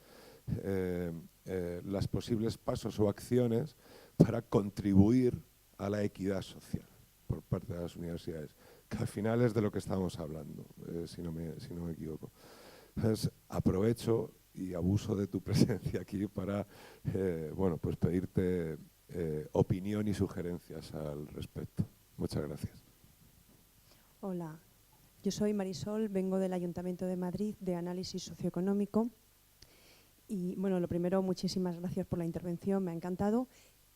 las posibles pasos o acciones para contribuir a la equidad social por parte de las universidades, que al final es de lo que estamos hablando, si no me equivoco. Entonces, aprovecho y abuso de tu presencia aquí para bueno, pues pedirte opinión y sugerencias al respecto. Muchas gracias. Hola, yo soy Marisol, vengo del Ayuntamiento de Madrid de Análisis Socioeconómico. Y bueno, lo primero, muchísimas gracias por la intervención, me ha encantado.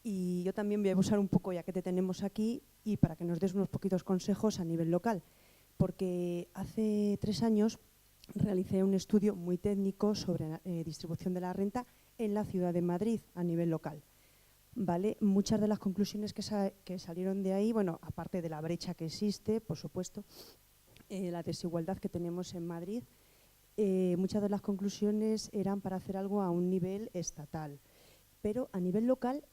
Y yo también voy a usar un poco, ya que te tenemos aquí, y para que nos des unos poquitos consejos a nivel local. Porque hace 3 años realicé un estudio muy técnico sobre distribución de la renta en la ciudad de Madrid a nivel local. ¿Vale? Muchas de las conclusiones que salieron de ahí, bueno, aparte de la brecha que existe, por supuesto, la desigualdad que tenemos en Madrid, muchas de las conclusiones eran para hacer algo a un nivel estatal. Pero a nivel local,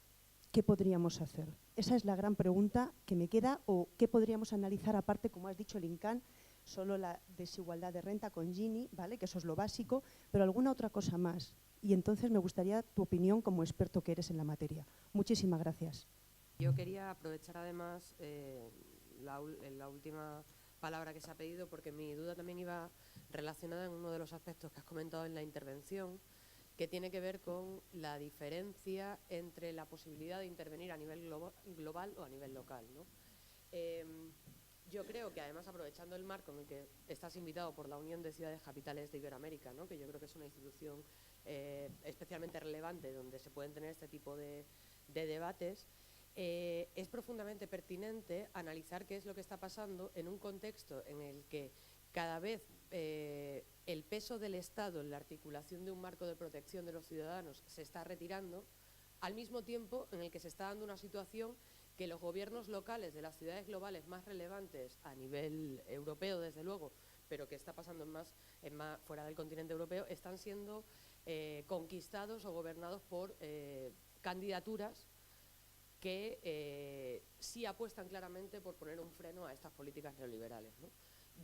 ¿qué podríamos hacer? Esa es la gran pregunta que me queda, o qué podríamos analizar aparte, como has dicho, el INCAN, solo la desigualdad de renta con Gini, ¿vale? Que eso es lo básico, pero alguna otra cosa más. Y entonces me gustaría tu opinión como experto que eres en la materia. Muchísimas gracias. Yo quería aprovechar además la última palabra que se ha pedido, porque mi duda también iba relacionada en uno de los aspectos que has comentado en la intervención, que tiene que ver con la diferencia entre la posibilidad de intervenir a nivel global o a nivel local, ¿no? Yo creo que además, aprovechando el marco en el que estás invitado por la Unión de Ciudades Capitales de Iberoamérica, ¿no? Que yo creo que es una institución especialmente relevante donde se pueden tener este tipo de debates, es profundamente pertinente analizar qué es lo que está pasando en un contexto en el que cada vez el peso del Estado en la articulación de un marco de protección de los ciudadanos se está retirando, al mismo tiempo en el que se está dando una situación que los gobiernos locales de las ciudades globales más relevantes a nivel europeo, desde luego, pero que está pasando en más fuera del continente europeo, están siendo conquistados o gobernados por candidaturas que sí apuestan claramente por poner un freno a estas políticas neoliberales, ¿no?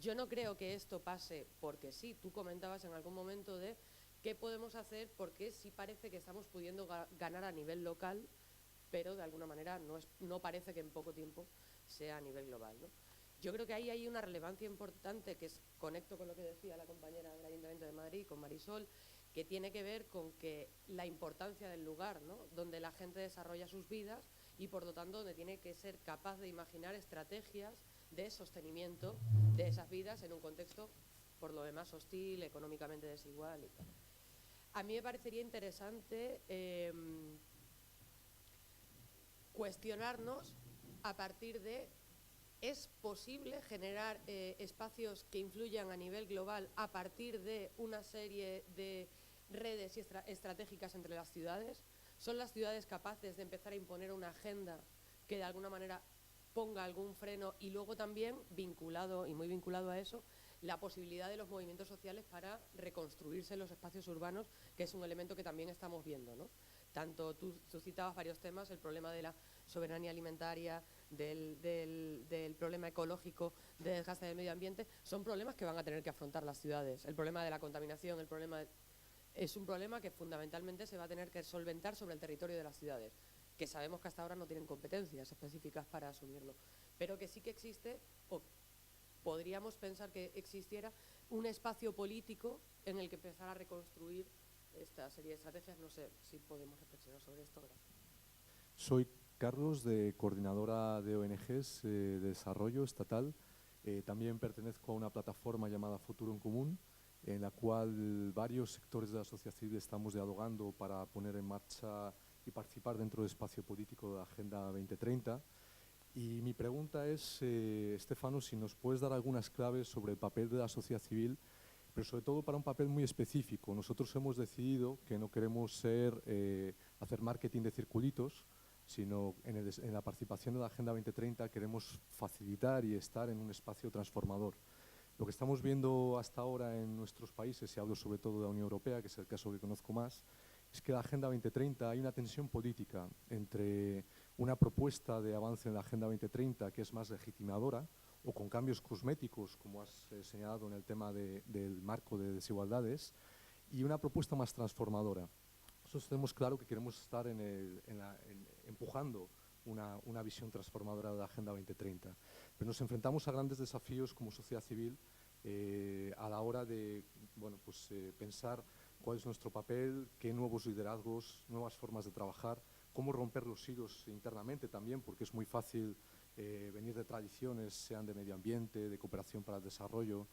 Yo no creo que esto pase porque sí. Tú comentabas en algún momento de qué podemos hacer, porque sí parece que estamos pudiendo ganar a nivel local, pero de alguna manera no parece que en poco tiempo sea a nivel global, ¿no? Yo creo que ahí hay una relevancia importante que conecto con lo que decía la compañera del Ayuntamiento de Madrid, con Marisol, que tiene que ver con que la importancia del lugar, ¿no? Donde la gente desarrolla sus vidas y por lo tanto donde tiene que ser capaz de imaginar estrategias de sostenimiento de esas vidas en un contexto por lo demás hostil, económicamente desigual y tal. A mí me parecería interesante cuestionarnos a partir de: ¿es posible generar espacios que influyan a nivel global a partir de una serie de redes estratégicas entre las ciudades? ¿Son las ciudades capaces de empezar a imponer una agenda que de alguna manera ponga algún freno, y luego también vinculado, y muy vinculado a eso, la posibilidad de los movimientos sociales para reconstruirse los espacios urbanos, que es un elemento que también estamos viendo, ¿no? Tanto tú citabas varios temas, el problema de la soberanía alimentaria, del problema ecológico, del desgaste del medio ambiente, son problemas que van a tener que afrontar las ciudades. El problema de la contaminación, es un problema que fundamentalmente se va a tener que solventar sobre el territorio de las ciudades, que sabemos que hasta ahora no tienen competencias específicas para asumirlo, pero que sí que existe, o podríamos pensar que existiera, un espacio político en el que empezar a reconstruir esta serie de estrategias. No sé si podemos reflexionar sobre esto. Gracias. Soy Carlos, de coordinadora de ONGs de desarrollo estatal. También pertenezco a una plataforma llamada Futuro en Común, en la cual varios sectores de la sociedad civil estamos dialogando para poner en marcha y participar dentro del espacio político de la Agenda 2030. Y mi pregunta es, Stefano, si nos puedes dar algunas claves sobre el papel de la sociedad civil, pero sobre todo para un papel muy específico. Nosotros hemos decidido que no queremos hacer marketing de circulitos, sino en la participación de la Agenda 2030 queremos facilitar y estar en un espacio transformador. Lo que estamos viendo hasta ahora en nuestros países, y hablo sobre todo de la Unión Europea, que es el caso que conozco más, es que la Agenda 2030 hay una tensión política entre una propuesta de avance en la Agenda 2030 que es más legitimadora o con cambios cosméticos, como has señalado en el tema del marco de desigualdades, y una propuesta más transformadora. Nosotros tenemos claro que queremos estar empujando una visión transformadora de la Agenda 2030, pero nos enfrentamos a grandes desafíos como sociedad civil a la hora de pensar cuál es nuestro papel, qué nuevos liderazgos, nuevas formas de trabajar, cómo romper los hilos internamente también, porque es muy fácil venir de tradiciones, sean de medio ambiente, de cooperación para el desarrollo,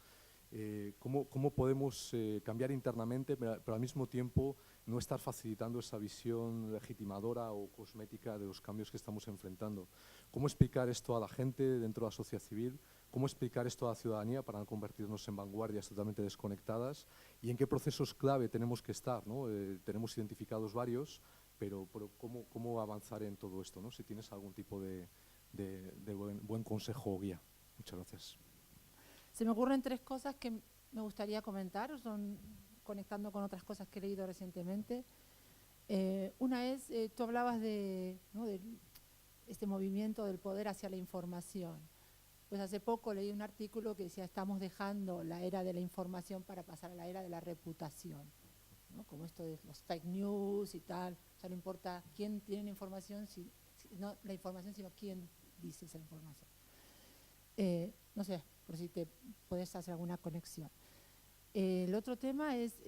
cómo podemos cambiar internamente, pero al mismo tiempo no estar facilitando esa visión legitimadora o cosmética de los cambios que estamos enfrentando. ¿Cómo explicar esto a la gente dentro de la sociedad civil? ¿Cómo explicar esto a la ciudadanía para no convertirnos en vanguardias totalmente desconectadas? ¿Y en qué procesos clave tenemos que estar, ¿no? Tenemos identificados varios, pero ¿cómo avanzar en todo esto, ¿no? Si tienes algún tipo de buen consejo o guía. Muchas gracias. Se me ocurren tres cosas que me gustaría comentar, son conectando con otras cosas que he leído recientemente. Una es, tú hablabas de este movimiento del poder hacia la información. Pues hace poco leí un artículo que decía, estamos dejando la era de la información para pasar a la era de la reputación, ¿no? Como esto de los fake news y tal. O sea, no importa quién tiene la información, no la información, sino quién dice esa información. No sé, por si te puedes hacer alguna conexión. El otro tema es,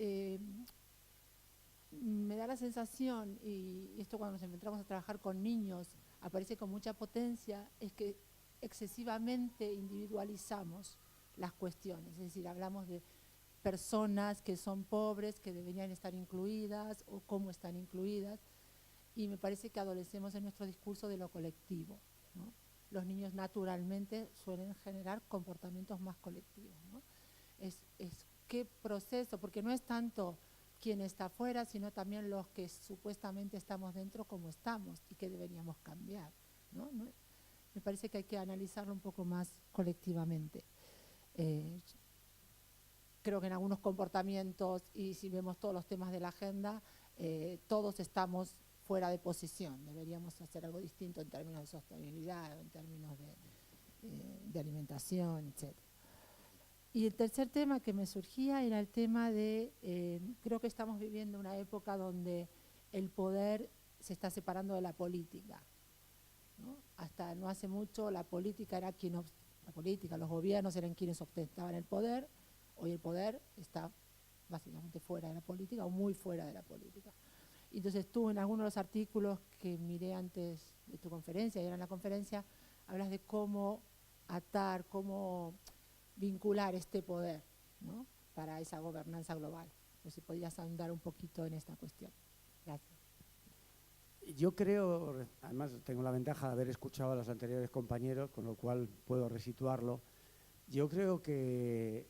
me da la sensación, y esto cuando nos enfrentamos a trabajar con niños, aparece con mucha potencia, es que excesivamente individualizamos las cuestiones, es decir, hablamos de personas que son pobres, que deberían estar incluidas o cómo están incluidas, y me parece que adolecemos en nuestro discurso de lo colectivo, ¿no? Los niños naturalmente suelen generar comportamientos más colectivos, ¿no? Es qué proceso, porque no es tanto quién está afuera, sino también los que supuestamente estamos dentro, cómo estamos y qué deberíamos cambiar, ¿no? Me parece que hay que analizarlo un poco más colectivamente. Creo que en algunos comportamientos, y si vemos todos los temas de la agenda, todos estamos fuera de posición. Deberíamos hacer algo distinto en términos de sostenibilidad, en términos de alimentación, etc. Y el tercer tema que me surgía era el tema de, creo que estamos viviendo una época donde el poder se está separando de la política, ¿no? Hasta no hace mucho la política era los gobiernos eran quienes ostentaban el poder. Hoy el poder está básicamente fuera de la política o muy fuera de la política. Entonces tú en algunos de los artículos que miré antes de tu conferencia y era en la conferencia, hablas de cómo atar, cómo vincular este poder, ¿no? Para esa gobernanza global. Pues si podías ahondar un poquito en esta cuestión. Gracias. Yo creo, además tengo la ventaja de haber escuchado a los anteriores compañeros, con lo cual puedo resituarlo. Yo creo que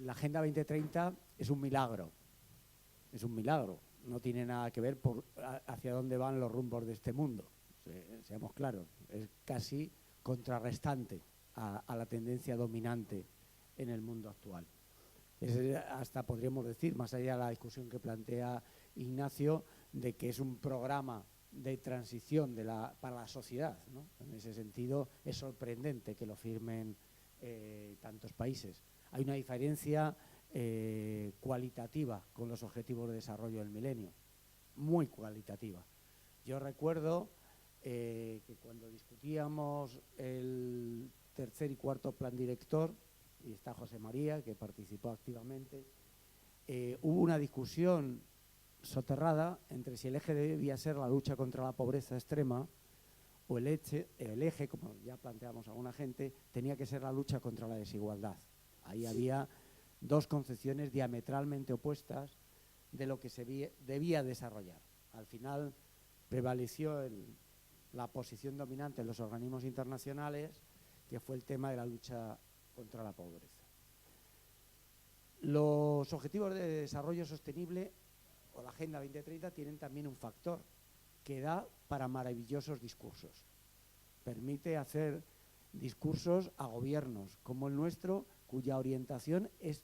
la Agenda 2030 es un milagro. Es un milagro. No tiene nada que ver hacia dónde van los rumbos de este mundo. Seamos claros. Es casi contrarrestante a la tendencia dominante en el mundo actual. Hasta podríamos decir, más allá de la discusión que plantea Ignacio, de que es un programa de transición para la sociedad, ¿no? En ese sentido es sorprendente que lo firmen tantos países. Hay una diferencia cualitativa con los objetivos de desarrollo del milenio, muy cualitativa. Yo recuerdo que cuando discutíamos el tercer y cuarto plan director, y está José María, que participó activamente, hubo una discusión soterrada entre si el eje debía ser la lucha contra la pobreza extrema o el eje, como ya planteamos alguna gente, tenía que ser la lucha contra la desigualdad. Ahí había dos concepciones diametralmente opuestas de lo que se debía desarrollar. Al final prevaleció la posición dominante en los organismos internacionales, que fue el tema de la lucha contra la pobreza. Los objetivos de desarrollo sostenible o la Agenda 2030 tienen también un factor que da para maravillosos discursos. Permite hacer discursos a gobiernos como el nuestro, cuya orientación es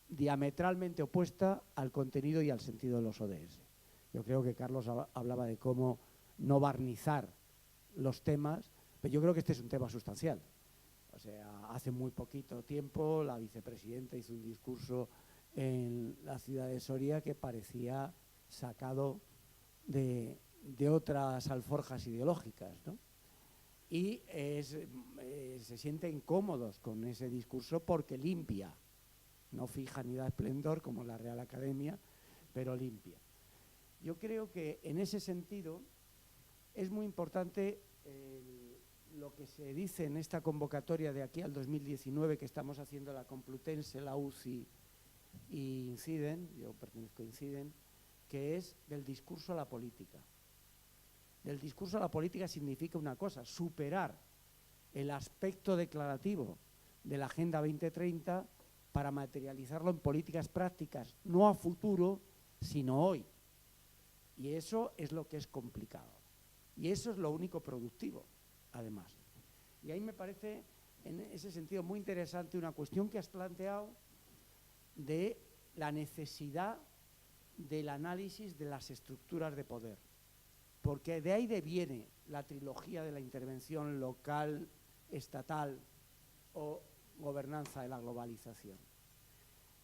diametralmente opuesta al contenido y al sentido de los ODS. Yo creo que Carlos hablaba de cómo no barnizar los temas, pero yo creo que este es un tema sustancial. O sea, hace muy poquito tiempo la vicepresidenta hizo un discurso en la ciudad de Soria que parecía sacado de otras alforjas ideológicas, ¿no? Y se sienten cómodos con ese discurso porque limpia, no fija ni da esplendor como la Real Academia, pero limpia. Yo creo que en ese sentido es muy importante lo que se dice en esta convocatoria de aquí al 2019 que estamos haciendo la Complutense, la UCI y Inciden, yo pertenezco a Inciden, que es del discurso a la política. Del discurso a la política significa una cosa, superar el aspecto declarativo de la Agenda 2030 para materializarlo en políticas prácticas, no a futuro, sino hoy. Y eso es lo que es complicado. Y eso es lo único productivo, además. Y ahí me parece, en ese sentido, muy interesante una cuestión que has planteado de la necesidad del análisis de las estructuras de poder. Porque de ahí deviene la trilogía de la intervención local, estatal o gobernanza de la globalización.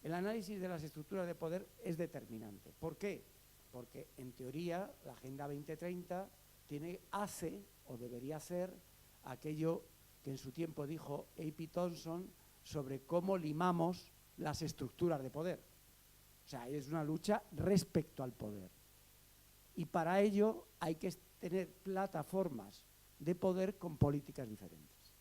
El análisis de las estructuras de poder es determinante. ¿Por qué? Porque, en teoría, la Agenda 2030 hace o debería hacer aquello que en su tiempo dijo A.P. Thompson sobre cómo limamos las estructuras de poder. O sea, es una lucha respecto al poder. Y para ello hay que tener plataformas de poder con políticas diferentes.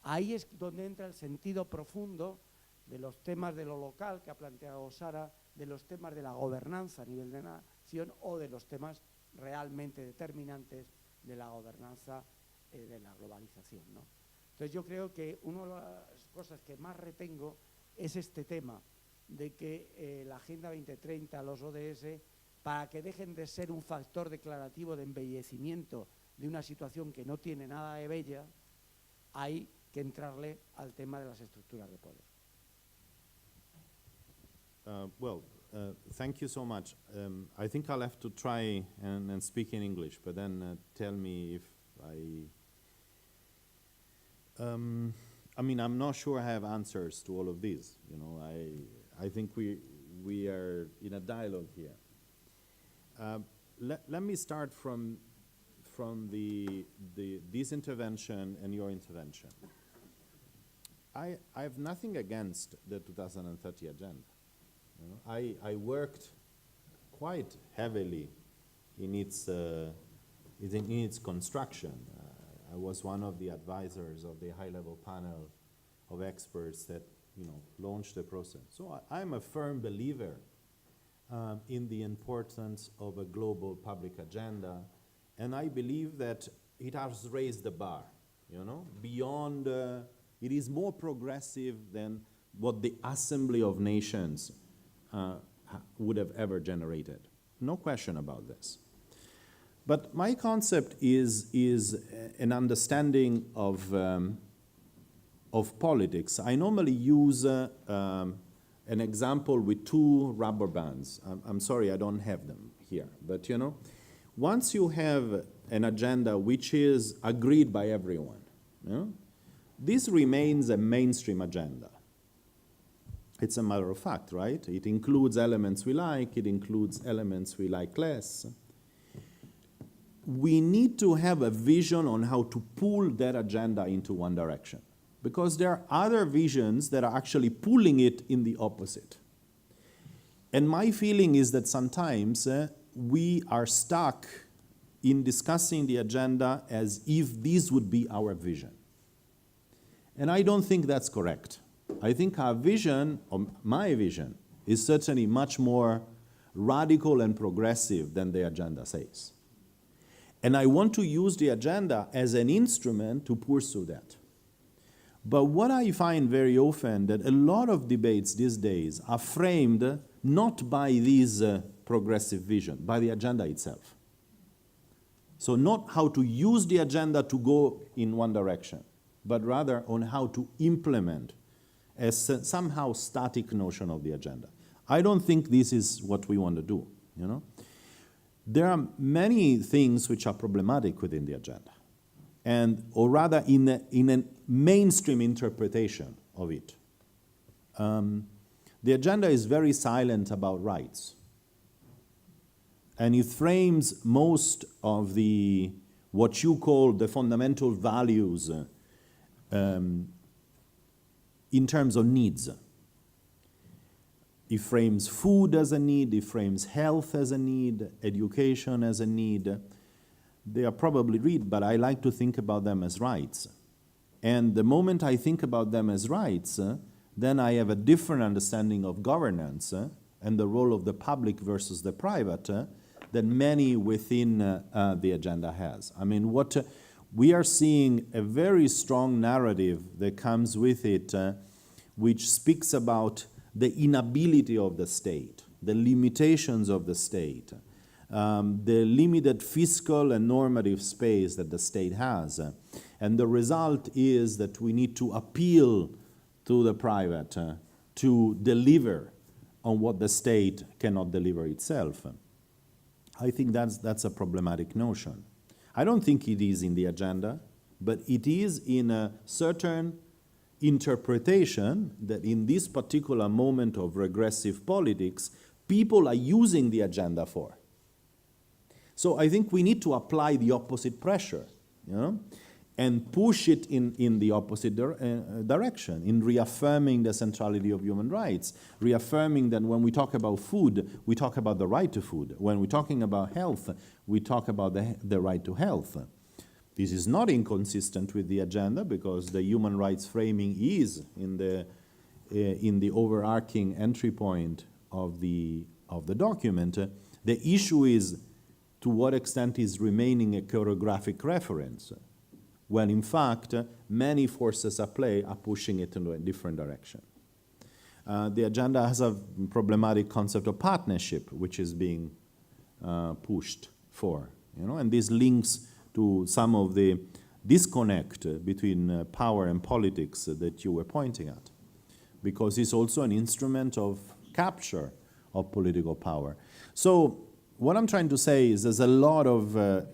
Ahí es donde entra el sentido profundo de los temas de lo local que ha planteado Sara, de los temas de la gobernanza a nivel de nación o de los temas realmente determinantes de la gobernanza de la globalización, ¿no? Entonces yo creo que una de las cosas que más retengo es este tema de que la Agenda 2030, los ODS, para que dejen de ser un factor declarativo de embellecimiento de una situación que no tiene nada de bella, hay que entrarle al tema de las estructuras de poder. Thank you so much. I think I'll have to try and speak in English, but then tell me if I mean, I'm not sure I have answers to all of these. You know, I think we are in a dialogue here. Let me start from this intervention and your intervention. I have nothing against the 2030 agenda. You know, I worked quite heavily in its construction. I was one of the advisors of the high-level panel of experts that, you know, launched the process. So I'm a firm believer in the importance of a global public agenda, and I believe that it has raised the bar, you know, beyond, it is more progressive than what the Assembly of Nations would have ever generated. No question about this. But my concept is an understanding of politics. I normally use an example with two rubber bands. I'm sorry, I don't have them here. But, you know, once you have an agenda which is agreed by everyone, you know, this remains a mainstream agenda. It's a matter of fact, right? It includes elements we like, it includes elements we like less. We need to have a vision on how to pull that agenda into one direction, because there are other visions that are actually pulling it in the opposite. And my feeling is that sometimes we are stuck in discussing the agenda as if this would be our vision. And I don't think that's correct. I think our vision, or my vision, is certainly much more radical and progressive than the agenda says. And I want to use the agenda as an instrument to pursue that. But what I find very often that a lot of debates these days are framed not by this progressive vision, by the agenda itself. So not how to use the agenda to go in one direction, but rather on how to implement a somehow static notion of the agenda. I don't think this is what we want to do, you know. There are many things which are problematic within the agenda, or rather in a mainstream interpretation of it. The agenda is very silent about rights, and it frames most of what you call the fundamental values in terms of needs. It frames food as a need, it frames health as a need, education as a need. They are probably read, but I like to think about them as rights. And the moment I think about them as rights, then I have a different understanding of governance and the role of the public versus the private than many within the agenda has. I mean, we are seeing a very strong narrative that comes with it, which speaks about the inability of the state, the limitations of the state, the limited fiscal and normative space that the state has. And the result is that we need to appeal to the private to deliver on what the state cannot deliver itself. I think that's a problematic notion. I don't think it is in the agenda, but it is in a certain interpretation that in this particular moment of regressive politics, people are using the agenda for. So I think we need to apply the opposite pressure, you know, and push it in the opposite direction, in reaffirming the centrality of human rights, reaffirming that when we talk about food, we talk about the right to food. When we're talking about health, we talk about the right to health. This is not inconsistent with the agenda, because the human rights framing is in the overarching entry point of the document. The issue is to what extent is remaining a choreographic reference, when in fact many forces at play are pushing it in a different direction. The agenda has a problematic concept of partnership, which is being pushed for, you know, and this links to some of the disconnect between power and politics that you were pointing at, because it's also an instrument of capture of political power. So what I'm trying to say is there's a lot of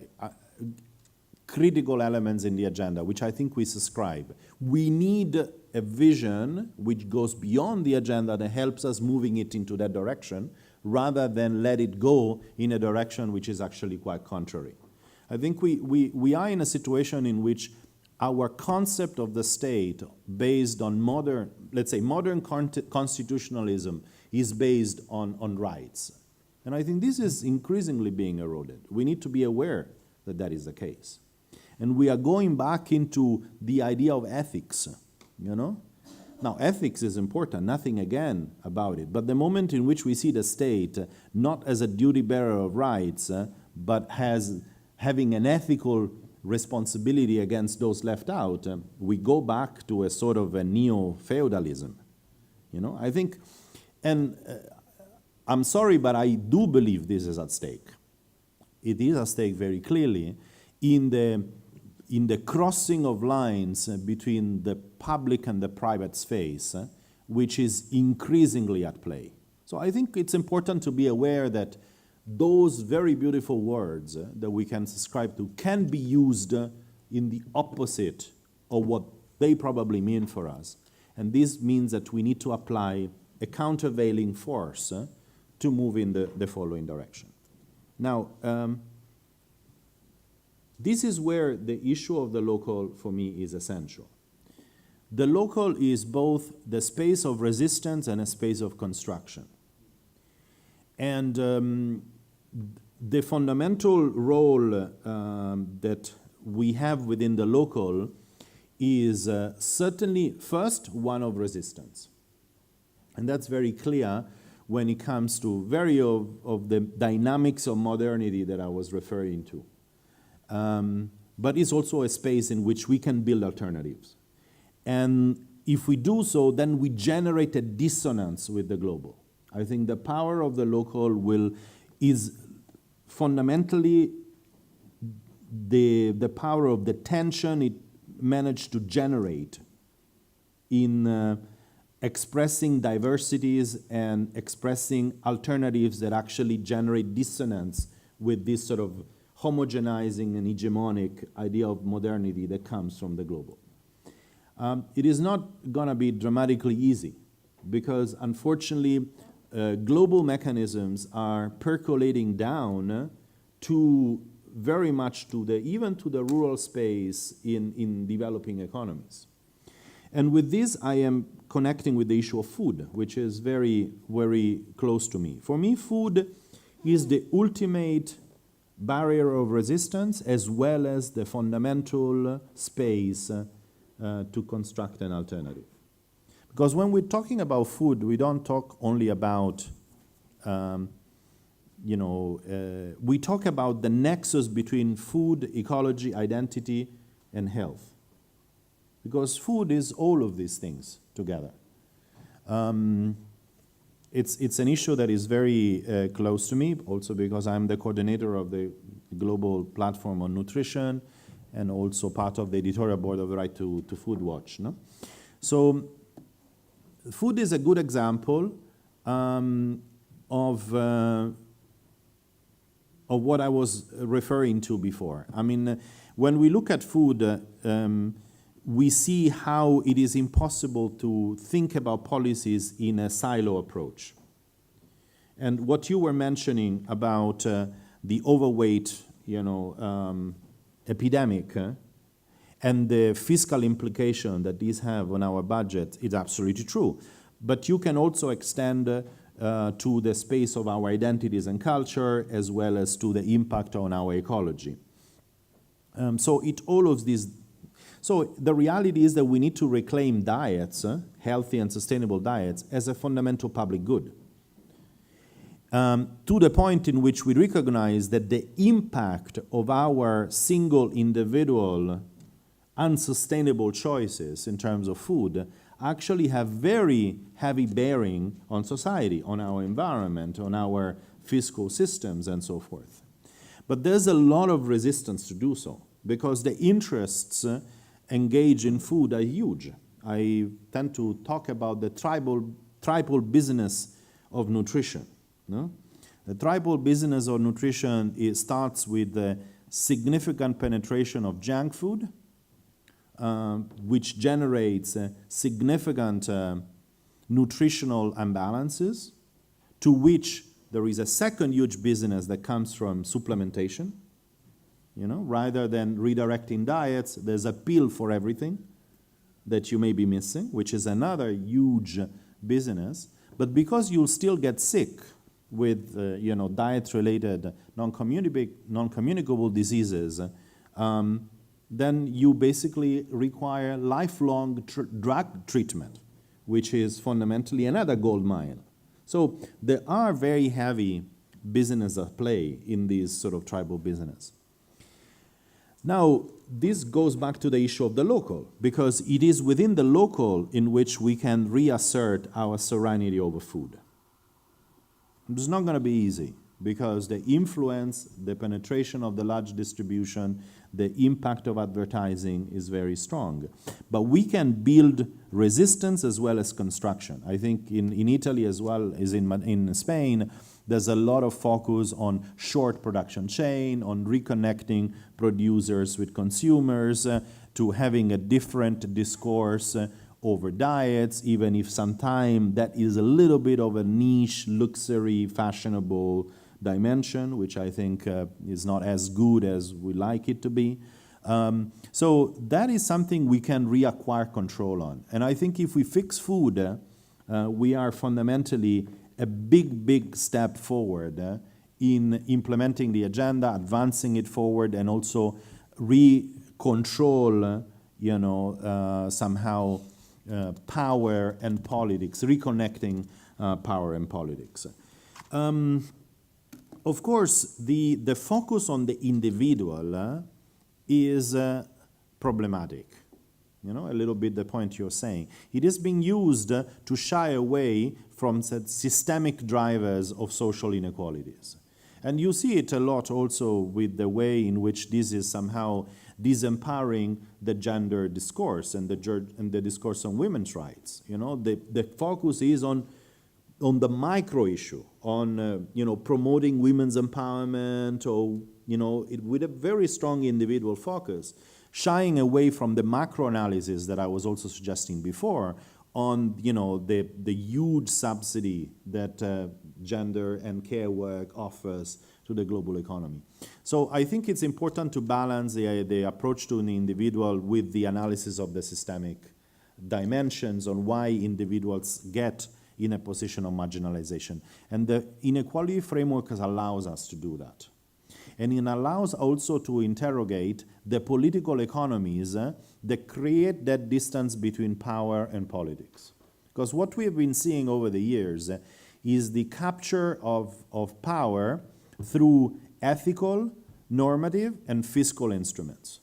critical elements in the agenda, which I think we subscribe. We need a vision which goes beyond the agenda that helps us moving it into that direction, rather than let it go in a direction which is actually quite contrary. I think we are in a situation in which our concept of the state, based on modern constitutionalism, is based on rights. And I think this is increasingly being eroded. We need to be aware that that is the case. And we are going back into the idea of ethics, you know? Now, ethics is important, nothing again about it. But the moment in which we see the state not as a duty bearer of rights, but having an ethical responsibility against those left out, we go back to a sort of a neo-feudalism. You know, I think, and I'm sorry, but I do believe this is at stake. it is at stake very clearly in the crossing of lines between the public and the private space, which is increasingly at play. So I think it's important to be aware that those very beautiful words that we can subscribe to can be used in the opposite of what they probably mean for us. And this means that we need to apply a countervailing force to move in the following direction. Now, this is where the issue of the local, for me, is essential. The local is both the space of resistance and a space of construction. And the fundamental role that we have within the local is certainly first one of resistance. And that's very clear when it comes to very of the dynamics of modernity that I was referring to. But it's also a space in which we can build alternatives. And if we do so, then we generate a dissonance with the global. I think the power of the local is fundamentally the power of the tension it managed to generate in expressing diversities and expressing alternatives that actually generate dissonance with this sort of homogenizing and hegemonic idea of modernity that comes from the global. It is not going to be dramatically easy because, unfortunately, global mechanisms are percolating down to very much to even to the rural space in developing economies. And with this, I am connecting with the issue of food, which is very, very close to me. For me, food is the ultimate barrier of resistance as well as the fundamental space to construct an alternative. Because when we're talking about food, we don't talk only about, we talk about the nexus between food, ecology, identity, and health. Because food is all of these things together. It's an issue that is very close to me, also because I'm the coordinator of the global platform on nutrition and also part of the editorial board of the Right to Food Watch. No? So food is a good example of what I was referring to before. I mean, when we look at food, we see how it is impossible to think about policies in a silo approach. And what you were mentioning about the overweight, epidemic and the fiscal implication that these have on our budget is absolutely true. But you can also extend to the space of our identities and culture as well as to the impact on our ecology. So the reality is that we need to reclaim diets, healthy and sustainable diets, as a fundamental public good. To the point in which we recognize that the impact of our single individual unsustainable choices in terms of food actually have very heavy bearing on society, on our environment, on our fiscal systems, and so forth. But there's a lot of resistance to do so, because the interests engaged in food are huge. I tend to talk about the tribal business of nutrition. No? The tribal business of nutrition starts with the significant penetration of junk food, which generates significant nutritional imbalances, to which there is a second huge business that comes from supplementation. Rather than redirecting diets, there's a pill for everything that you may be missing, which is another huge business. But because you'll still get sick with diet-related non-communicable diseases, then you basically require lifelong drug treatment, which is fundamentally another gold mine. So there are very heavy business at play in these sort of tribal business. Now, this goes back to the issue of the local, because it is within the local in which we can reassert our sovereignty over food. It's not going to be easy. because the influence, the penetration of the large distribution, the impact of advertising is very strong. But we can build resistance as well as construction. I think in Italy as well as in Spain, there's a lot of focus on short production chain, on reconnecting producers with consumers, to having a different discourse over diets, even if sometimes that is a little bit of a niche, luxury, fashionable dimension, which I think is not as good as we like it to be. So that is something we can reacquire control on. And I think if we fix food, we are fundamentally a big step forward in implementing the agenda, advancing it forward, and also control, somehow power and politics, reconnecting power and politics. Of course, the focus on the individual is problematic. A little bit the point you're saying. It is being used to shy away from systemic drivers of social inequalities. And you see it a lot also with the way in which this is somehow disempowering the gender discourse and the discourse on women's rights. The focus is on the micro issue, on promoting women's empowerment, or with a very strong individual focus, shying away from the macro analysis that I was also suggesting before on the huge subsidy that gender and care work offers to the global economy. So I think it's important to balance the approach to an individual with the analysis of the systemic dimensions on why individuals get in a position of marginalization. And the inequality framework allows us to do that. And it allows also to interrogate the political economies that create that distance between power and politics. Because what we have been seeing over the years is the capture of power through ethical, normative, and fiscal instruments.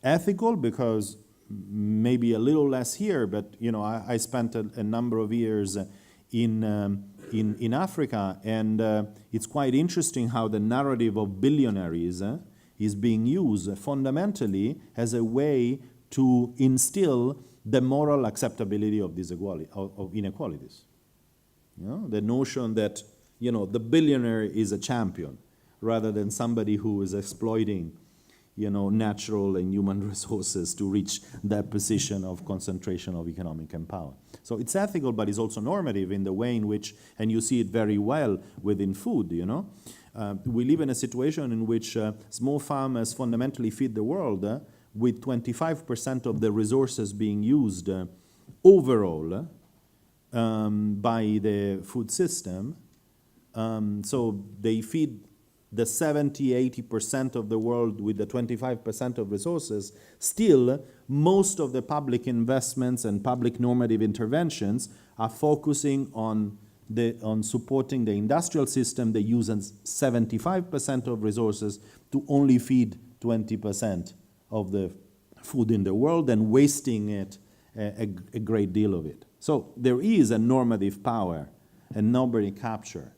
Ethical, because maybe a little less here, but I spent a number of years in Africa, and it's quite interesting how the narrative of billionaires is being used fundamentally as a way to instill the moral acceptability of inequalities. The notion that the billionaire is a champion rather than somebody who is exploiting natural and human resources to reach that position of concentration of economic and power. So it's ethical, but it's also normative in the way in which, and you see it very well within food, we live in a situation in which small farmers fundamentally feed the world with 25% of the resources being used overall by the food system. So they feed the 70-80% of the world with the 25% of resources. Still, most of the public investments and public normative interventions are focusing on supporting the industrial system that uses 75% of resources to only feed 20% of the food in the world and wasting it, a great deal of it. So there is a normative power and normative capture,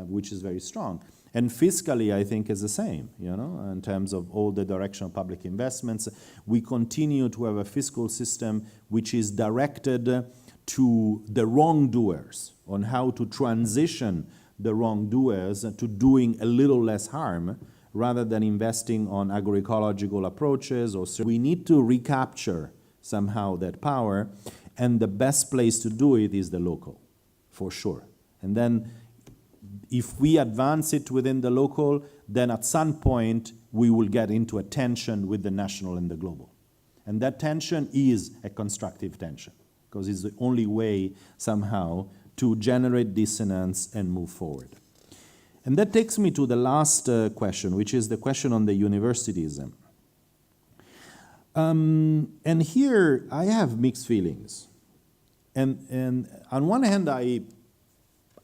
which is very strong. And fiscally, I think, is the same, in terms of all the direction of public investments. We continue to have a fiscal system which is directed to the wrongdoers, on how to transition the wrongdoers to doing a little less harm, rather than investing on agroecological approaches. We need to recapture somehow that power, and the best place to do it is the local, for sure. And then if we advance it within the local, then at some point we will get into a tension with the national and the global. And that tension is a constructive tension, because it's the only way somehow to generate dissonance and move forward. And that takes me to the last question, which is the question on the universities. And here I have mixed feelings. And on one hand, I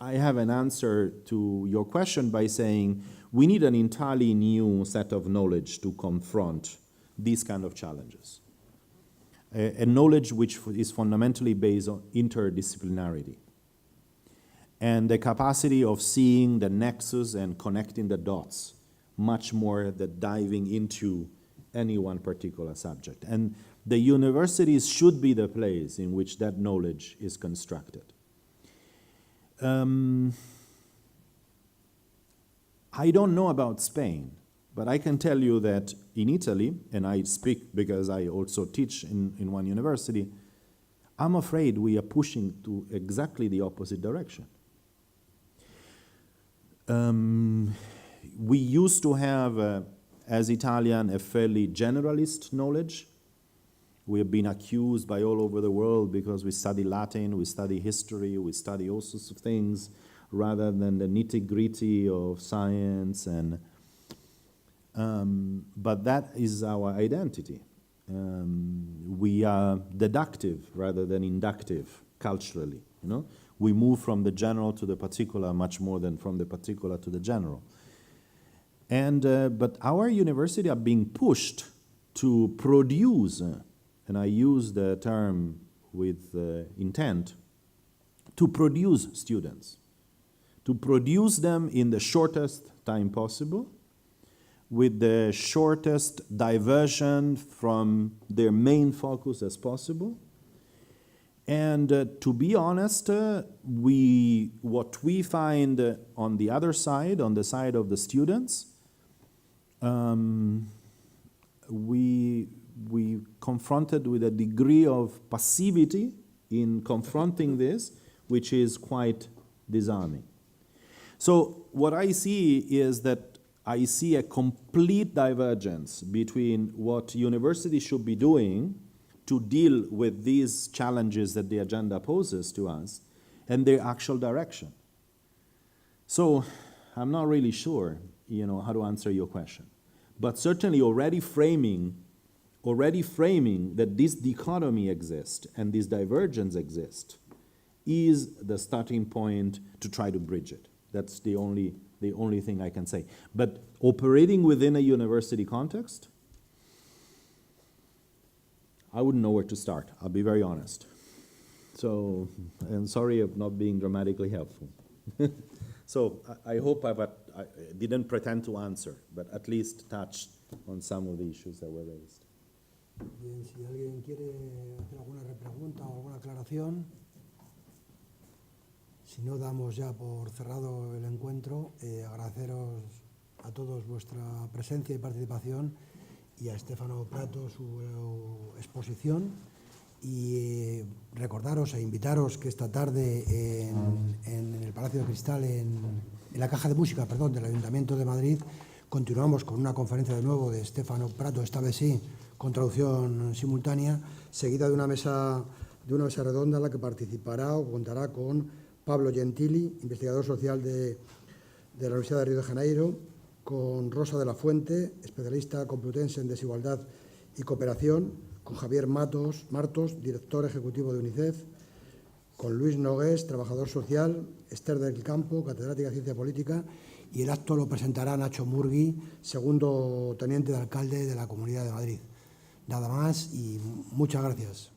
have an answer to your question by saying we need an entirely new set of knowledge to confront these kind of challenges. A knowledge which is fundamentally based on interdisciplinarity. and the capacity of seeing the nexus and connecting the dots, much more than diving into any one particular subject. And the universities should be the place in which that knowledge is constructed. I don't know about Spain, but I can tell you that in Italy, and I speak because I also teach in one university, I'm afraid we are pushing to exactly the opposite direction. We used to have, as Italian, a fairly generalist knowledge. We have been accused by all over the world because we study Latin, we study history, we study all sorts of things, rather than the nitty-gritty of science. And but that is our identity. We are deductive rather than inductive culturally. You know, we move from the general to the particular much more than from the particular to the general. And but our university are being pushed to produce, and I use the term with intent, to produce students, to produce them in the shortest time possible, with the shortest diversion from their main focus as possible. And to be honest, what we find on the other side, on the side of the students, we confronted with a degree of passivity in confronting this, which is quite disarming. So what I see is that I see a complete divergence between what universities should be doing to deal with these challenges that the agenda poses to us and their actual direction. So I'm not really sure, how to answer your question. But certainly already framing that this dichotomy exists and this divergence exists is the starting point to try to bridge it. That's the only thing I can say. But operating within a university context, I wouldn't know where to start, I'll be very honest. So, and sorry of not being dramatically helpful. So I hope I didn't pretend to answer, but at least touched on some of the issues that were raised. Bien, si alguien quiere hacer alguna repregunta o alguna aclaración, si no, damos ya por cerrado el encuentro. Agradeceros a todos vuestra presencia y participación y a Stefano Prato su exposición. Y recordaros e invitaros que esta tarde en el Palacio de Cristal, en la Caja de Música, del Ayuntamiento de Madrid, continuamos con una conferencia de nuevo de Stefano Prato, esta vez sí, con traducción simultánea, seguida de una mesa redonda en la que participará o contará con Pablo Gentili, investigador social de la Universidad de Río de Janeiro, con Rosa de la Fuente, especialista complutense en desigualdad y cooperación, con Javier Martos, director ejecutivo de UNICEF, con Luis Nogués, trabajador social, Esther del Campo, catedrática de Ciencia Política, y el acto lo presentará Nacho Murgui, segundo teniente de alcalde de la Comunidad de Madrid. Nada más y muchas gracias.